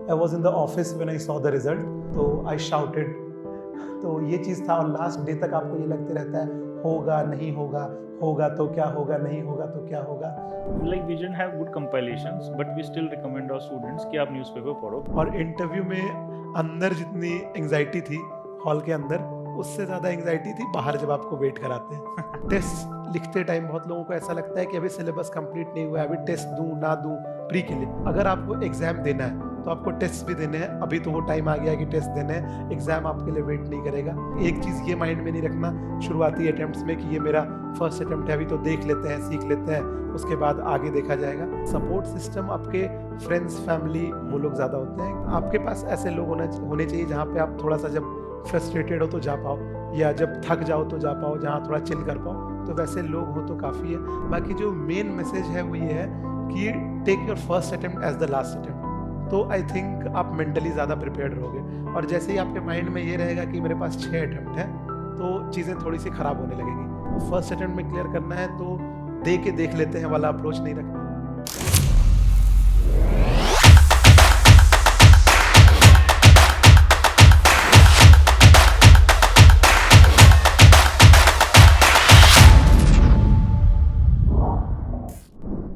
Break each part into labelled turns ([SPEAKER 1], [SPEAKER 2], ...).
[SPEAKER 1] I was in the office when I saw the result, तो I shouted. तो ये चीज़ था, और लास्ट डे तक आपको ये लगते रहता है होगा नहीं होगा, होगा तो क्या होगा, नहीं होगा तो क्या होगा।
[SPEAKER 2] Like we didn't have good compilations, but we still recommend our students कि आप न्यूज़पेपर पढ़ो।
[SPEAKER 1] और इंटरव्यू में अंदर जितनी एंग्जाइटी थी हॉल के अंदर, उससे ज़्यादा एंग्जाइटी थी बाहर जब आपको वेट कराते हैं। टेस्ट लिखते टाइम बहुत लोगों को ऐसा लगता है कि अभी सिलेबस कंप्लीट नहीं हुआ है, अभी टेस्ट दूं ना दूं प्री के लिए। अगर आपको एग्जाम देना है तो आपको टेस्ट भी देने हैं, अभी तो वो टाइम आ गया है कि टेस्ट देने हैं, एग्जाम आपके लिए वेट नहीं करेगा। एक चीज़ ये माइंड में नहीं रखना शुरुआती अटेम्प्ट्स में कि ये मेरा फर्स्ट अटेम्प्ट है, अभी तो देख लेते हैं, सीख लेते हैं, उसके बाद आगे देखा जाएगा। सपोर्ट सिस्टम आपके फ्रेंड्स, फैमिली, वो लोग ज़्यादा होते हैं। आपके पास ऐसे लोग होने चाहिए जहाँ पे आप थोड़ा सा जब फ्रस्ट्रेटेड हो तो जा पाओ, या जब थक जाओ तो जा पाओ, जहाँ थोड़ा चिल कर पाओ। तो वैसे लोग हो तो काफ़ी है। बाकी जो मेन मैसेज है वो ये है कि take your first attempt as the last attempt. तो आई थिंक आप मेंटली ज़्यादा प्रिपेयर्ड रहोगे, और जैसे ही आपके माइंड में ये रहेगा कि मेरे पास 6 अटेम्प्ट हैं, तो चीज़ें थोड़ी सी ख़राब होने लगेंगी। फर्स्ट अटेम्प्ट में क्लियर करना है तो दे के देख लेते हैं वाला अप्रोच नहीं रखना।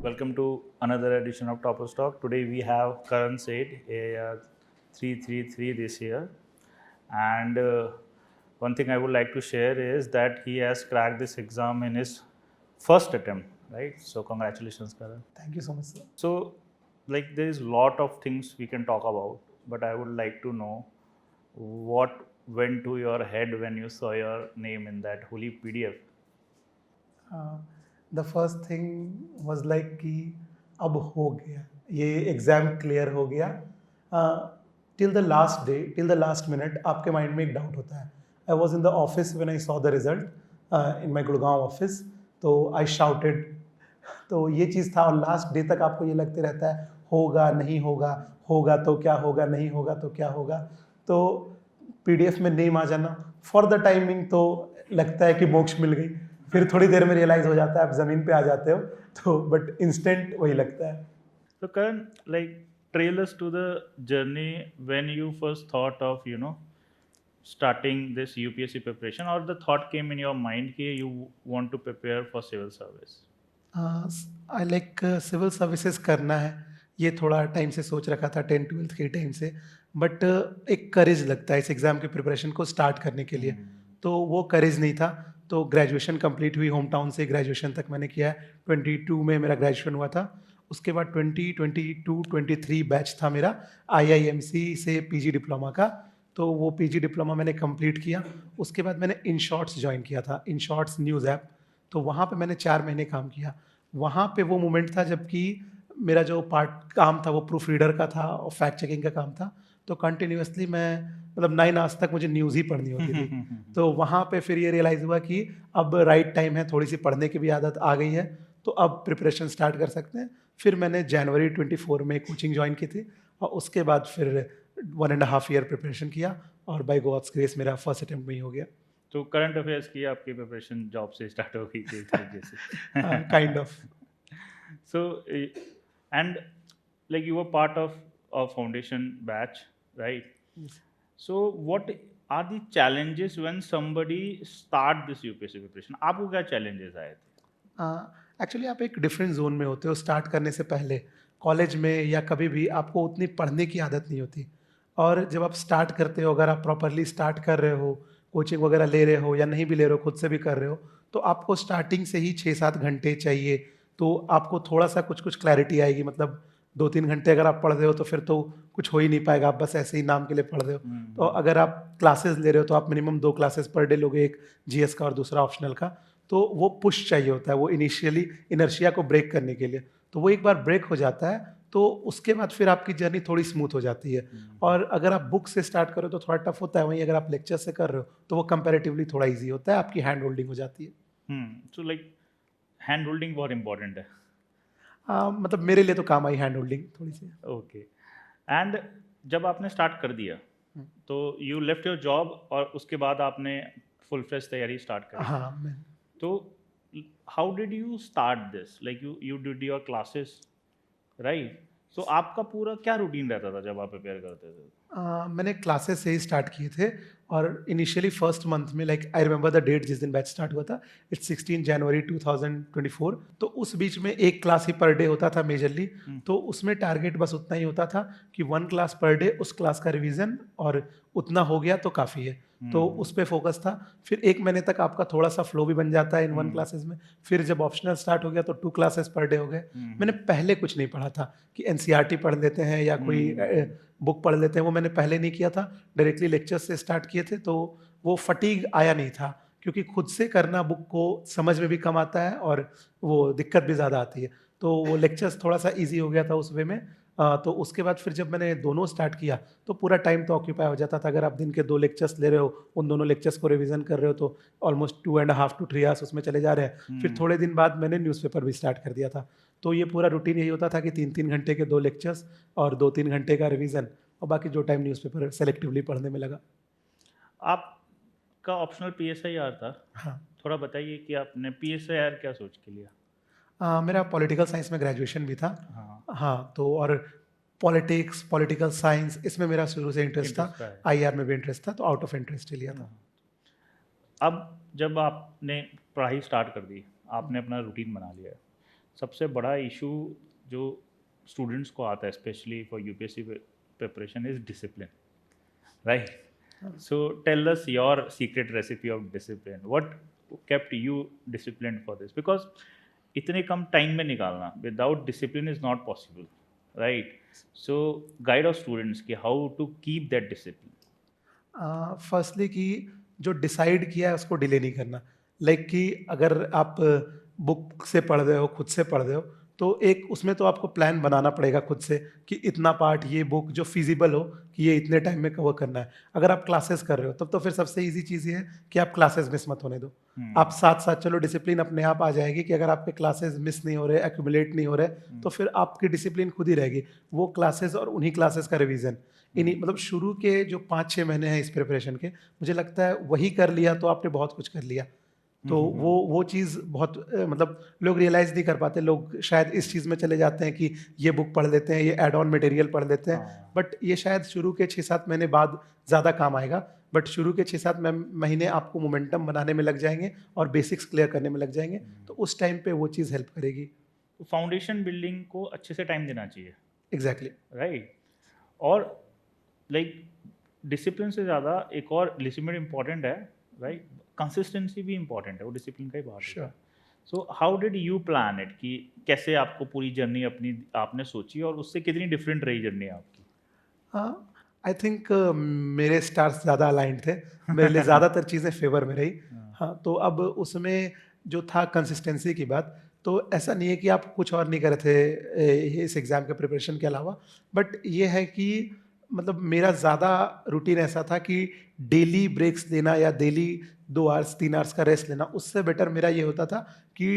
[SPEAKER 2] Welcome to another edition of Toppers Talk. Today we have Karan Seth, a 333 this year, and one thing I would like to share is that he has cracked this exam in his first attempt, right? So congratulations, Karan.
[SPEAKER 1] Thank you so much sir.
[SPEAKER 2] So, like, there is lot of things we can talk about, but I would like to know what went to your head when you saw your name in that holy PDF.
[SPEAKER 1] The first thing was like कि अब हो गया, ये exam clear हो गया। Till the last day, till the last minute आपके mind में एक डाउट होता है। I was in the office when I saw the result in my Gurgaon office, तो आई शाउटेड। तो ये चीज़ था, और लास्ट डे तक आपको ये लगते रहता है होगा नहीं होगा, होगा तो क्या होगा, नहीं होगा तो क्या होगा। तो पीडीएफ में नेम आ जाना फॉर द टाइमिंग तो लगता है कि मोक्ष मिल गई, फिर थोड़ी देर में रियलाइज हो जाता है आप ज़मीन पे आ जाते हो, तो बट इंस्टेंट वही लगता है।
[SPEAKER 2] So Karan, like, trail us to the journey when you first thought of, starting this UPSC preparation, or the thought came in your mind कि you want to prepare for civil service.
[SPEAKER 1] I like civil services करना है, ये थोड़ा time से सोच रखा था, 10-12 के टाइम से। बट एक करेज लगता है इस एग्ज़ाम की प्रिपरेशन को स्टार्ट करने के लिए, तो वो करेज नहीं था। तो ग्रेजुएशन कंप्लीट हुई, होम टाउन से ग्रेजुएशन तक मैंने किया है। 22 में मेरा ग्रेजुएशन हुआ था। उसके बाद 2022-23 बैच था मेरा IIMC से पीजी डिप्लोमा का, तो वो पीजी डिप्लोमा मैंने कंप्लीट किया। उसके बाद मैंने इन शॉर्ट्स ज्वाइन किया था, इन शॉर्ट्स न्यूज़ ऐप। तो वहाँ पे मैंने 4 महीने काम किया। वहाँ पे वो मोमेंट था जबकि मेरा जो पार्ट काम था वो प्रूफ रीडर का था और फैक्ट चेकिंग का काम था। तो कंटिन्यूअसली मैं मतलब 9 आवर्स तक मुझे न्यूज़ ही पढ़नी होती थी। तो वहाँ पे फिर ये रियलाइज़ हुआ कि अब राइट टाइम है, थोड़ी सी पढ़ने की भी आदत आ गई है, तो अब प्रिपरेशन स्टार्ट कर सकते हैं। फिर मैंने जनवरी 24 में कोचिंग ज्वाइन की थी, और उसके बाद फिर 1.5 ईयर प्रिपरेशन किया, और बाय गॉड्स ग्रेस मेरा फर्स्ट अटेम्प्ट में ही हो गया।
[SPEAKER 2] तो करंट अफेयर्स की आपकी प्रिपरेशन जॉब से स्टार्ट हो गई थी इस वजह से।
[SPEAKER 1] Kind of.
[SPEAKER 2] So, and like you were part of a foundation batch, right? So, what are the challenges when somebody start this UPSC preparation? आपको क्या challenges आए थे?
[SPEAKER 1] एक्चुअली आप एक डिफरेंट जोन में होते हो स्टार्ट करने से पहले। कॉलेज में या कभी भी आपको उतनी पढ़ने की आदत नहीं होती, और जब आप स्टार्ट करते हो, अगर आप प्रॉपरली स्टार्ट कर रहे हो, कोचिंग वगैरह ले रहे हो या नहीं भी ले रहे हो, खुद से भी कर रहे हो, तो आपको स्टार्टिंग से ही 6-7 घंटे चाहिए। तो आपको थोड़ा सा कुछ क्लैरिटी आएगी। मतलब 2-3 घंटे अगर आप पढ़ रहे हो तो फिर तो कुछ हो ही नहीं पाएगा, आप बस ऐसे ही नाम के लिए पढ़ रहे हो। तो अगर आप क्लासेस ले रहे हो तो आप मिनिमम 2 क्लासेस पर डे लोगे, एक जीएस का और दूसरा ऑप्शनल का। तो वो पुश चाहिए होता है, वो इनिशियली इनर्शिया को ब्रेक करने के लिए। तो वो एक बार ब्रेक हो जाता है तो उसके बाद फिर आपकी जर्नी थोड़ी स्मूथ हो जाती है। और अगर आप बुक से स्टार्ट करो तो थोड़ा टफ होता है, वहीं अगर आप लेक्चर से कर रहे हो तो वो कंपैरेटिवली थोड़ा इजी होता है, आपकी हैंड होल्डिंग हो जाती है।
[SPEAKER 2] So like hand holding बहुत important है।
[SPEAKER 1] मतलब मेरे लिए तो काम आई हैंड होल्डिंग थोड़ी सी।
[SPEAKER 2] ओके। एंड जब आपने स्टार्ट कर दिया तो यू लेफ्ट योर जॉब और उसके बाद आपने फुल फ्लेज तैयारी स्टार्ट करी।
[SPEAKER 1] हाँ, मैं
[SPEAKER 2] तो how did you start this? Like you did your classes, right? So आपका पूरा क्या रूटीन रहता था जब आप प्रिपेयर करते थे?
[SPEAKER 1] मैंने क्लासेस से ही स्टार्ट किए थे और इनिशियली फर्स्ट मंथ में like I remember the date जिस दिन बैच स्टार्ट हुआ था, इट्स 16 जनवरी 2024। तो उस बीच में एक क्लास ही पर डे होता था मेजरली। तो उसमें टारगेट बस उतना ही होता था कि 1 क्लास पर डे, उस क्लास का रिवीजन, और उतना हो गया तो काफ़ी है। तो उस पे फोकस था। फिर 1 महीने तक आपका थोड़ा सा फ्लो भी बन जाता है इन 1 क्लासेस में। फिर जब ऑप्शनल स्टार्ट हो गया तो 2 क्लासेस पर डे हो गए। मैंने पहले कुछ नहीं पढ़ा था कि एनसीईआरटी पढ़ लेते हैं या कोई बुक पढ़ लेते हैं, वो मैंने पहले नहीं किया था। डायरेक्टली लेक्चर्स से स्टार्ट किए थे, तो वो फटीग आया नहीं था, क्योंकि खुद से करना बुक को समझ में भी कम आता है और वो दिक्कत भी ज़्यादा आती है। तो वो लेक्चर्स थोड़ा सा ईजी हो गया था उस वे में। तो उसके बाद फिर जब मैंने दोनों स्टार्ट किया तो पूरा टाइम तो ऑक्यूपाई हो जाता था। अगर आप दिन के 2 लेक्चर्स ले रहे हो, उन दोनों लेक्चर्स को रिवीजन कर रहे हो, तो ऑलमोस्ट 2.5 to 3 आवर्स उसमें चले जा रहे हैं। फिर थोड़े दिन बाद मैंने न्यूज़पेपर भी स्टार्ट कर दिया था। तो ये पूरा रूटीन यही होता था कि 3-3 घंटे के 2 लेक्चर्स और 2-3 घंटे का रिवीजन, और बाकी जो टाइम न्यूज़पेपर सेलेक्टिवली पढ़ने में लगा।
[SPEAKER 2] आपका ऑप्शनल पीएसआईआर था।
[SPEAKER 1] हाँ।
[SPEAKER 2] थोड़ा बताइए कि आपने पीएसआईआर क्या सोच के लिया?
[SPEAKER 1] मेरा पॉलिटिकल साइंस में ग्रेजुएशन भी था।
[SPEAKER 2] हाँ,
[SPEAKER 1] हाँ, तो और पॉलिटिक्स, पॉलिटिकल साइंस, इसमें मेरा शुरू से इंटरेस्ट था।
[SPEAKER 2] इंटरेस्ट है।
[SPEAKER 1] आईआर में भी इंटरेस्ट था, तो आउट ऑफ इंटरेस्ट ही लिया था।
[SPEAKER 2] अब जब आपने पढ़ाई स्टार्ट कर दी, आपने अपना रूटीन बना लिया है, सबसे बड़ा इशू जो स्टूडेंट्स को आता है specially for UPSC preparation is discipline, right? So tell us your secret recipe of discipline, what kept you discipline for this, because इतने कम टाइम में निकालना without discipline is not possible, right? So guide of students कि how to keep that discipline.
[SPEAKER 1] Firstly कि जो decide किया है उसको डिले नहीं करना। लाइक कि अगर आप बुक से पढ़ रहे हो, खुद से पढ़ रहे हो, तो एक उसमें तो आपको प्लान बनाना पड़ेगा खुद से कि इतना पार्ट ये बुक जो फिजिबल हो कि ये इतने टाइम में कवर करना है। अगर आप क्लासेस कर रहे हो तब तो फिर सबसे इजी चीज़ ये है कि आप क्लासेस मिस मत होने दो। आप साथ साथ चलो, डिसिप्लिन अपने आप आ जाएगी कि अगर आपके क्लासेस मिस नहीं हो रहे, एक्यूमुलेट नहीं हो रहे, तो फिर आपकी डिसिप्लिन खुद ही रहेगी। वो क्लासेस और उन्हीं क्लासेस का रिवीजन, इन्हीं मतलब शुरू के जो 5-6 महीने हैं इस प्रिपरेशन के, मुझे लगता है वही कर लिया तो आपने बहुत कुछ कर लिया। तो वो चीज़ बहुत मतलब लोग रियलाइज़ नहीं कर पाते। लोग शायद इस चीज़ में चले जाते हैं कि ये बुक पढ़ लेते हैं, ये एड ऑन मटेरियल पढ़ लेते हैं, बट ये शायद शुरू के 6-7 महीने बाद ज़्यादा काम आएगा। बट शुरू के 6-7 महीने आपको मोमेंटम बनाने में लग जाएंगे और बेसिक्स क्लियर करने में लग जाएंगे, तो उस टाइम पे वो चीज़ हेल्प करेगी।
[SPEAKER 2] फाउंडेशन बिल्डिंग को अच्छे से टाइम देना चाहिए,
[SPEAKER 1] एग्जैक्टली।
[SPEAKER 2] राइट? और लाइक डिसिप्लिन से ज़्यादा एक और डिसिप्लिन इम्पॉर्टेंट है, राइट? कंसिस्टेंसी भी इम्पॉर्टेंट है, वो डिसिप्लिन का ही पार्ट है।
[SPEAKER 1] Sure.
[SPEAKER 2] So how did you plan it कि कैसे आपको पूरी जर्नी अपनी आपने सोची और उससे कितनी डिफरेंट रही जर्नी आपकी?
[SPEAKER 1] हाँ, आई थिंक मेरे स्टार्स ज़्यादा अलाइंड थे। मेरे लिए ज़्यादातर चीज़ें फेवर में रही। हाँ, तो अब उसमें जो था कंसिस्टेंसी की बात, तो ऐसा नहीं है कि आप कुछ और नहीं करे थे इस एग्ज़ाम के प्रिपरेशन के अलावा, बट ये है कि मतलब मेरा ज़्यादा रूटीन ऐसा था कि डेली ब्रेक्स लेना या डेली 2 आवर्स 3 आवर्स का रेस्ट लेना, उससे बेटर मेरा ये होता था कि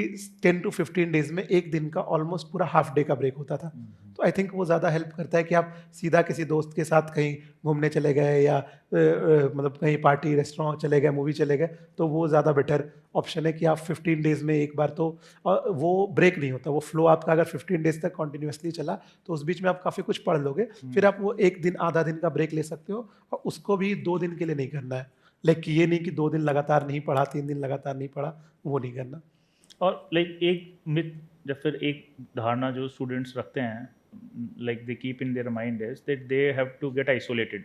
[SPEAKER 1] 10 to 15 डेज में एक दिन का ऑलमोस्ट पूरा हाफ डे का ब्रेक होता था। तो आई थिंक वो ज़्यादा हेल्प करता है कि आप सीधा किसी दोस्त के साथ कहीं घूमने चले गए या मतलब कहीं पार्टी रेस्टोरेंट चले गए, मूवी चले गए, तो वो ज़्यादा बेटर ऑप्शन है कि आप 15 डेज में एक बार तो वो ब्रेक नहीं होता। वो फ्लो आपका अगर 15 डेज तक कॉन्टिन्यूसली चला तो उस बीच में आप काफ़ी कुछ पढ़ लोगे। फिर आप वो एक दिन आधा दिन का ब्रेक ले सकते हो, और उसको भी 2 दिन के लिए नहीं करना है। लाइक ये नहीं कि 2 दिन लगातार नहीं पढ़ा, 3 दिन लगातार नहीं पढ़ा, वो नहीं करना।
[SPEAKER 2] और लाइक एक मिथ या फिर एक धारणा जो स्टूडेंट्स रखते हैं, like they keep in their mind is that they have to get isolated,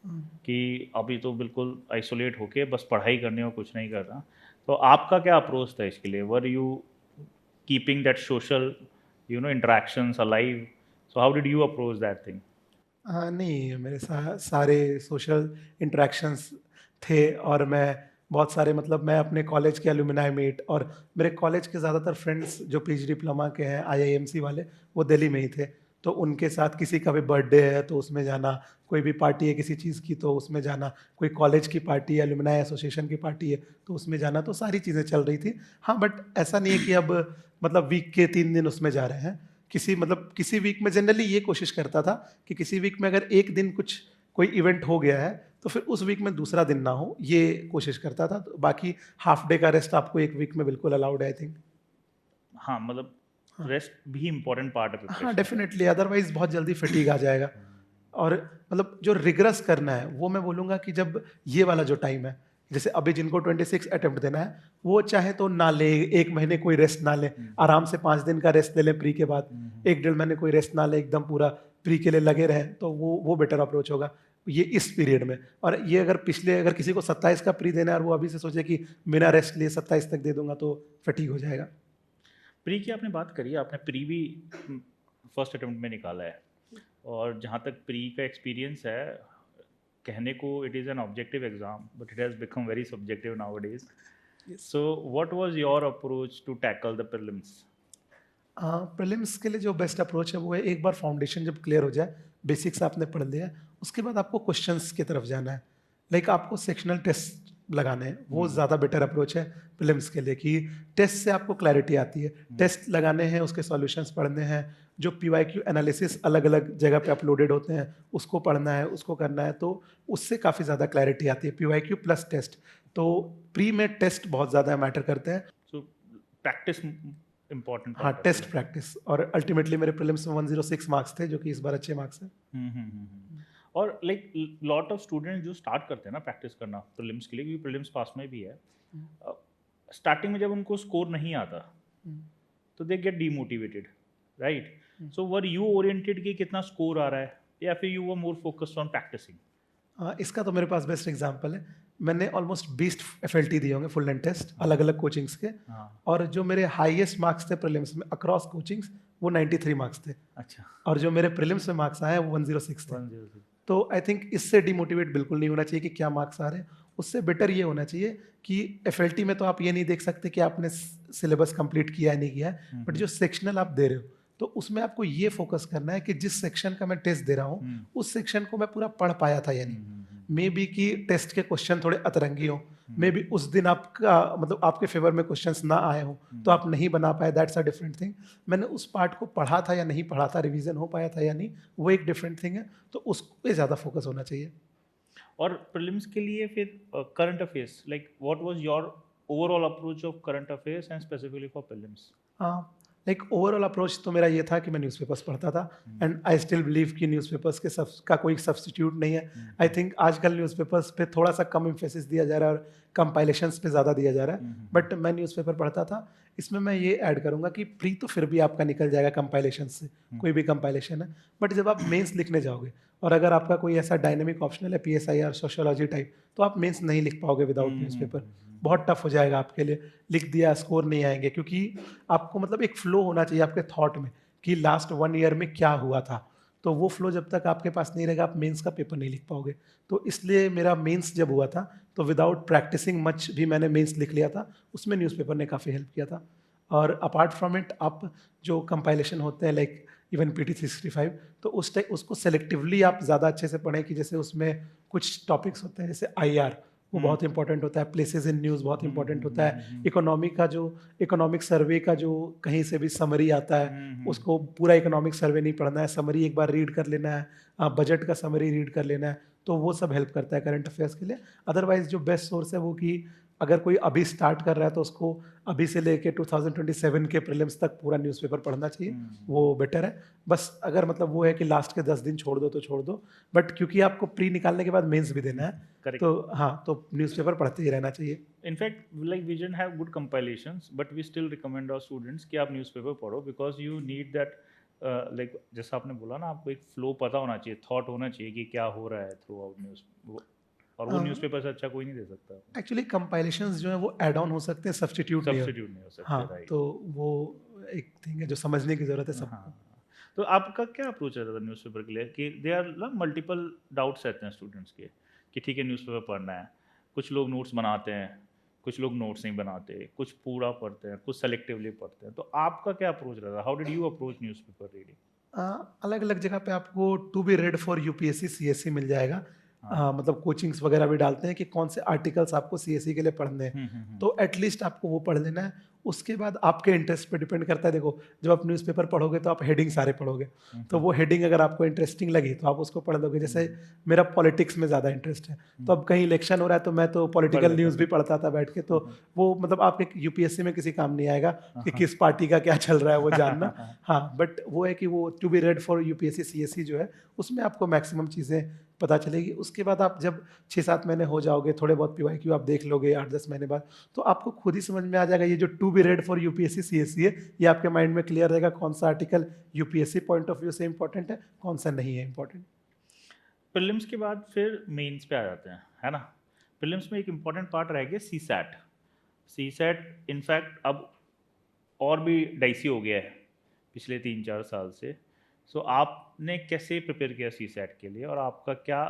[SPEAKER 2] कि अभी तो बिल्कुल आइसोलेट होके बस पढ़ाई करनी और कुछ नहीं करना। तो आपका क्या अप्रोच था इसके लिए? Were you keeping that social interactions alive? So how did you approach that thing?
[SPEAKER 1] हाँ, नहीं, मेरे सारे सोशल इंटरेक्शंस थे, और मैं बहुत सारे मतलब मैं अपने कॉलेज के एलुमनाई मीट और मेरे कॉलेज के ज़्यादातर फ्रेंड्स जो पीजी डिप्लोमा के हैं आईआईएमसी वाले, वो दिल्ली में ही थे। तो उनके साथ किसी का भी बर्थडे है तो उसमें जाना, कोई भी पार्टी है किसी चीज़ की तो उसमें जाना, कोई कॉलेज की पार्टी है, एलुमनाई एसोसिएशन की पार्टी है तो उसमें जाना, तो सारी चीज़ें चल रही थी। हाँ, बट ऐसा नहीं है कि अब मतलब वीक के 3 दिन उसमें जा रहे हैं। किसी वीक में जनरली ये कोशिश करता था कि किसी वीक में अगर एक दिन कुछ कोई इवेंट हो गया है तो फिर उस वीक में दूसरा दिन ना हो, ये कोशिश करता था। तो बाकी हाफ डे का रेस्ट आपको एक वीक में बिल्कुल अलाउड है, आई थिंक।
[SPEAKER 2] हाँ, मतलब रेस्ट भी इम्पोर्टेंट पार्ट है
[SPEAKER 1] हाँ
[SPEAKER 2] प्रिपरेशन।
[SPEAKER 1] डेफिनेटली, अदरवाइज बहुत जल्दी फटीग आ जाएगा। और मतलब जो रिग्रेस करना है वो मैं बोलूँगा कि जब ये वाला जो टाइम है, जैसे अभी जिनको 26 अटेम्प्ट देना है, वो चाहे तो ना ले, 1 महीने कोई रेस्ट ना ले, आराम से 5 दिन का रेस्ट ले लें प्री के बाद, 1 डेढ़ महीने कोई रेस्ट ना ले, एकदम पूरा प्री के लिए लगे रहें, तो वो बेटर अप्रोच होगा ये इस पीरियड में। और ये अगर किसी को 27 का प्री देना है और वो अभी से सोचे कि बिना रेस्ट लिए 27 तक दे दूंगा, तो फटीग हो जाएगा।
[SPEAKER 2] प्री की आपने बात करी, आपने प्री भी फर्स्ट अटेम्प्ट में निकाला है, और जहाँ तक प्री का एक्सपीरियंस है, कहने को it is an objective exam but it has become very subjective nowadays. So what was your approach to tackle the prelims?
[SPEAKER 1] Prelims के लिए जो बेस्ट अप्रोच है वो है, एक बार फाउंडेशन जब क्लियर हो जाए, बेसिक्स आपने पढ़ लिया, उसके बाद आपको क्वेश्चंस की तरफ जाना है। लाइक आपको सेक्शनल टेस्ट लगाने हैं, वो ज़्यादा बेटर अप्रोच है प्रीलिम्स के लिए, कि टेस्ट से आपको क्लैरिटी आती है। टेस्ट लगाने हैं, उसके सॉल्यूशंस पढ़ने हैं, जो PYQ एनालिसिस अलग अलग जगह पे अपलोडेड होते हैं उसको पढ़ना है, उसको करना है, तो उससे काफ़ी ज़्यादा क्लैरिटी आती है। PYQ प्लस टेस्ट, तो प्री में टेस्ट बहुत ज़्यादा मैटर करते हैं।
[SPEAKER 2] सो प्रैक्टिस इम्पोर्टेंट
[SPEAKER 1] हाँ, टेस्ट प्रैक्टिस, और अल्टीमेटली मेरे प्रीलिम्स में 106 मार्क्स थे, जो कि इस बार अच्छे मार्क्स हैं।
[SPEAKER 2] और लाइक लॉट ऑफ स्टूडेंट्स जो स्टार्ट करते हैं ना प्रैक्टिस करना प्रीलिम्स के लिए, क्योंकि प्रीलिम्स पास में भी है, स्टार्टिंग में जब उनको स्कोर नहीं आता तो they get demotivated, right? So were you oriented कि कितना स्कोर आ रहा है, या फिर you were more focused on practising?
[SPEAKER 1] इसका तो मेरे पास बेस्ट एग्जांपल है। मैंने ऑलमोस्ट 20 FLT दिए होंगे, फुल लेंथ टेस्ट, अलग अलग कोचिंग्स के, और जो मेरे हाईएस्ट मार्क्स थे प्रीलिम्स में अक्रॉस कोचिंग्स, वो 93 मार्क्स थे।
[SPEAKER 2] अच्छा।
[SPEAKER 1] और जो मेरे प्रीलिम्स में मार्क्स आए वो 106 थे। तो आई थिंक इससे डिमोटिवेट बिल्कुल नहीं होना चाहिए कि क्या मार्क्स आ रहे हैं। उससे बेटर ये होना चाहिए कि FLT में तो आप ये नहीं देख सकते कि आपने सिलेबस कंप्लीट किया है नहीं किया है, बट जो सेक्शनल आप दे रहे हो, तो उसमें आपको ये फोकस करना है कि जिस सेक्शन का मैं टेस्ट दे रहा हूँ उस सेक्शन को मैं पूरा पढ़ पाया था या नहीं। मे बी कि टेस्ट के क्वेश्चन थोड़े अतरंगी हो, मे बी उस दिन आपका मतलब आपके फेवर में क्वेश्चंस ना आए हो, तो आप नहीं बना पाए, दैट्स अ डिफरेंट थिंग। मैंने उस पार्ट को पढ़ा था या नहीं पढ़ा था, रिवीजन हो पाया था या नहीं, वो एक डिफरेंट थिंग है, तो उस पे ज़्यादा फोकस होना चाहिए।
[SPEAKER 2] और प्रीलिम्स के लिए फिर current affairs, like what was your overall approach of current affairs and specifically for prelims?
[SPEAKER 1] Like overall approach तो मेरा ये था कि मैं न्यूज़पेपर्स पढ़ता था, एंड आई स्टिल बिलीव कि न्यूज़पेपर्स के का कोई सब्स्टिट्यूट नहीं है। आई थिंक आजकल न्यूज़पेपर्स पे थोड़ा सा कम एम्फेसिस दिया जा रहा है और कंपाइलेशंस पे ज़्यादा दिया जा रहा है, बट मैं न्यूज़पेपर पढ़ता था। इसमें मैं ये ऐड करूँगा कि प्री तो फिर भी आपका निकल जाएगा कंपाइलेशन से, कोई भी कंपाइलेशन है, बट जब आप मेंस लिखने जाओगे, और अगर आपका कोई ऐसा डायनेमिक ऑप्शनल है PSI और सोशियोलॉजी टाइप, तो आप मेंस नहीं लिख पाओगे विदाउट न्यूज़पेपर। बहुत टफ हो जाएगा आपके लिए, लिख दिया स्कोर नहीं आएंगे, क्योंकि आपको मतलब एक फ्लो होना चाहिए आपके थॉट में कि लास्ट 1 ईयर में क्या हुआ था, तो वो फ्लो जब तक आपके पास नहीं रहेगा आप मेंस का पेपर नहीं लिख पाओगे। तो इसलिए मेरा मेंस जब हुआ था तो विदाउट प्रैक्टिसिंग मच भी मैंने मेंस लिख लिया था, उसमें न्यूज़पेपर ने काफ़ी हेल्प किया था। और अपार्ट फ्रॉम इट, आप जो कंपाइलेशन होते हैं लाइक इवन PT 365, तो उस टाइप उसको सेलेक्टिवली आप ज़्यादा अच्छे से पढ़ें, कि जैसे उसमें कुछ टॉपिक्स होते हैं जैसे IR, वो बहुत इंपॉर्टेंट होता है, प्लेसेस इन न्यूज़ बहुत इंपॉर्टेंट होता है, इकोनॉमिक सर्वे का जो कहीं से भी समरी आता है, उसको पूरा इकोनॉमिक सर्वे नहीं पढ़ना है, समरी एक बार रीड कर लेना है, बजट का समरी रीड कर लेना है, तो वो सब हेल्प करता है करंट अफेयर्स के लिए। अदरवाइज जो बेस्ट सोर्स है वो कि अगर कोई अभी स्टार्ट कर रहा है तो उसको अभी से लेके 2027 के प्रीलिम्स तक पूरा न्यूज़पेपर पढ़ना चाहिए, वो बेटर है। बस अगर मतलब वो है कि लास्ट के 10 दिन छोड़ दो तो छोड़ दो, बट क्योंकि आपको प्री निकालने के बाद मेंस भी देना है,
[SPEAKER 2] Correct.
[SPEAKER 1] तो हाँ, तो न्यूज़पेपर पढ़ते ही रहना चाहिए।
[SPEAKER 2] In fact like we don't have good compilations, but we still recommend our students कि आप न्यूज़पेपर पढ़ो, because you need that, like जैसा आपने बोला ना, आपको एक फ्लो पता होना चाहिए, थॉट होना चाहिए कि क्या हो रहा है थ्रू आउट न्यूज़, और वो न्यूज़पेपर से अच्छा कोई नहीं दे सकता।
[SPEAKER 1] एक्चुअली कंपाइलेशंस जो है वो ऐड ऑन हो सकते हैं, सब्स्टिट्यूट नहीं
[SPEAKER 2] हो सकते,
[SPEAKER 1] हाँ,
[SPEAKER 2] राइट?
[SPEAKER 1] तो वो एक थिंग है जो समझने की ज़रूरत है सबको।
[SPEAKER 2] हाँ, तो आपका क्या अप्रोच रहता था न्यूज़पेपर के लिए? कि दे आर मल्टीपल डाउट्स रहते हैं स्टूडेंट्स के, कि ठीक है न्यूज़पेपर पढ़ना है, कुछ लोग नोट्स बनाते हैं, कुछ लोग नोट्स नहीं बनाते, कुछ पूरा पढ़ते हैं, कुछ सेलेक्टिवली पढ़ते हैं, तो आपका क्या अप्रोच रहता है? How did you approach newspaper reading?
[SPEAKER 1] अलग अलग जगह पे आपको to be read for UPSC CSC मिल जाएगा, मतलब कोचिंग्स वगैरह भी डालते हैं कि कौन से आर्टिकल्स आपको सीएसई के लिए पढ़ने हैं, तो एटलीस्ट आपको वो पढ़ लेना है। उसके बाद आपके इंटरेस्ट पे डिपेंड करता है। देखो, जब आप न्यूज़पेपर पढ़ोगे तो आप हेडिंग सारे पढ़ोगे, तो वो हेडिंग अगर आपको इंटरेस्टिंग लगी तो आप उसको पढ़ लोगे। जैसे मेरा पॉलिटिक्स में ज़्यादा इंटरेस्ट है, तो अब कहीं इलेक्शन हो रहा है तो मैं तो पॉलिटिकल न्यूज़ भी पढ़ता था बैठ के, तो वो मतलब आपके यूपीएससी में किसी काम नहीं आएगा कि किस पार्टी का क्या चल रहा है वो जानना। हाँ, बट वो है कि वो to be read for UPSC CSE जो है, उसमें आपको मैक्सिमम चीज़ें पता चलेगी। उसके बाद आप जब 6-7 महीने हो जाओगे, थोड़े बहुत पीवाईक्यू आप देख लोगे 8-10 महीने बाद, तो आपको खुद ही समझ में आ जाएगा ये जो to be read for UPSC CSE है, ये आपके माइंड में क्लियर रहेगा कौन सा article UPSC point of view से इंपॉर्टेंट है, कौन सा नहीं है इंपॉर्टेंट।
[SPEAKER 2] प्रीलिम्स के बाद फिर मेंस पे आ जाते हैं, है ना। प्रीलिम्स में एक इम्पॉर्टेंट पार्ट रह गया सीसैट। सीसैट इनफैक्ट अब और भी डाइसी हो गया है पिछले 3-4 साल से। सो आपने कैसे प्रिपेयर किया सीसैट के लिए, और आपका क्या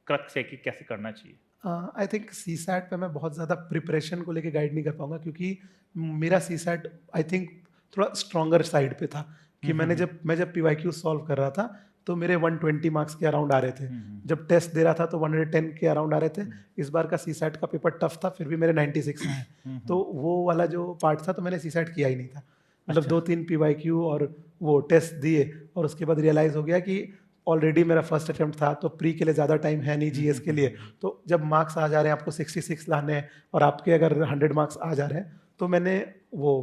[SPEAKER 2] क्रक्स है कि कैसे करना चाहिए?
[SPEAKER 1] आई थिंक सीसैट पे मैं बहुत ज़्यादा प्रिपरेशन को लेके गाइड नहीं कर पाऊंगा, क्योंकि मेरा सीसैट आई थिंक थोड़ा स्ट्रॉन्गर साइड पे था कि मैं जब पीवाईक्यू सॉल्व कर रहा था तो मेरे 120 मार्क्स के अराउंड आ रहे थे। जब टेस्ट दे रहा था तो 110 के अराउंड आ रहे थे। इस बार का सीसैट का पेपर टफ था, फिर भी मेरे 96 आए। तो वो वाला जो पार्ट था तो मैंने सीसैट किया ही नहीं था। मतलब 2-3 पीवाईक्यू और वो टेस्ट दिए, और उसके बाद रियलाइज़ हो गया कि ऑलरेडी मेरा फर्स्ट अटेम्प्ट था, तो प्री के लिए ज़्यादा टाइम है नहीं जीएस के लिए। तो जब मार्क्स आ जा रहे हैं, आपको 66 लाने हैं और आपके अगर 100 मार्क्स आ जा रहे हैं, तो मैंने वो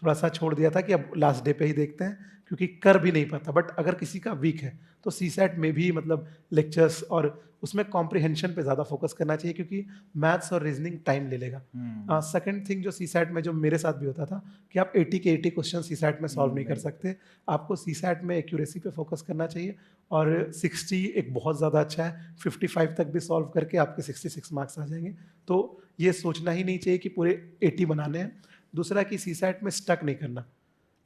[SPEAKER 1] थोड़ा सा छोड़ दिया था कि अब लास्ट डे पे ही देखते हैं, क्योंकि कर भी नहीं पाता। बट अगर किसी का वीक है तो सीसैट में भी मतलब लेक्चर्स और उसमें कॉम्प्रिहेंशन पे ज़्यादा फोकस करना चाहिए, क्योंकि मैथ्स और रीजनिंग टाइम ले लेगा। सेकंड थिंग जो सीसैट में जो मेरे साथ भी होता था कि आप 80 के 80 क्वेश्चन सीसैट में सॉल्व नहीं कर सकते। आपको सीसैट में एक्यूरेसी पे फोकस करना चाहिए, और 60 एक बहुत ज़्यादा अच्छा है। 55 तक भी सॉल्व करके आपके 66 मार्क्स आ जाएंगे। तो ये सोचना ही नहीं चाहिए कि पूरे 80 बनाने हैं। दूसरा कि सीसैट में स्टक नहीं करना।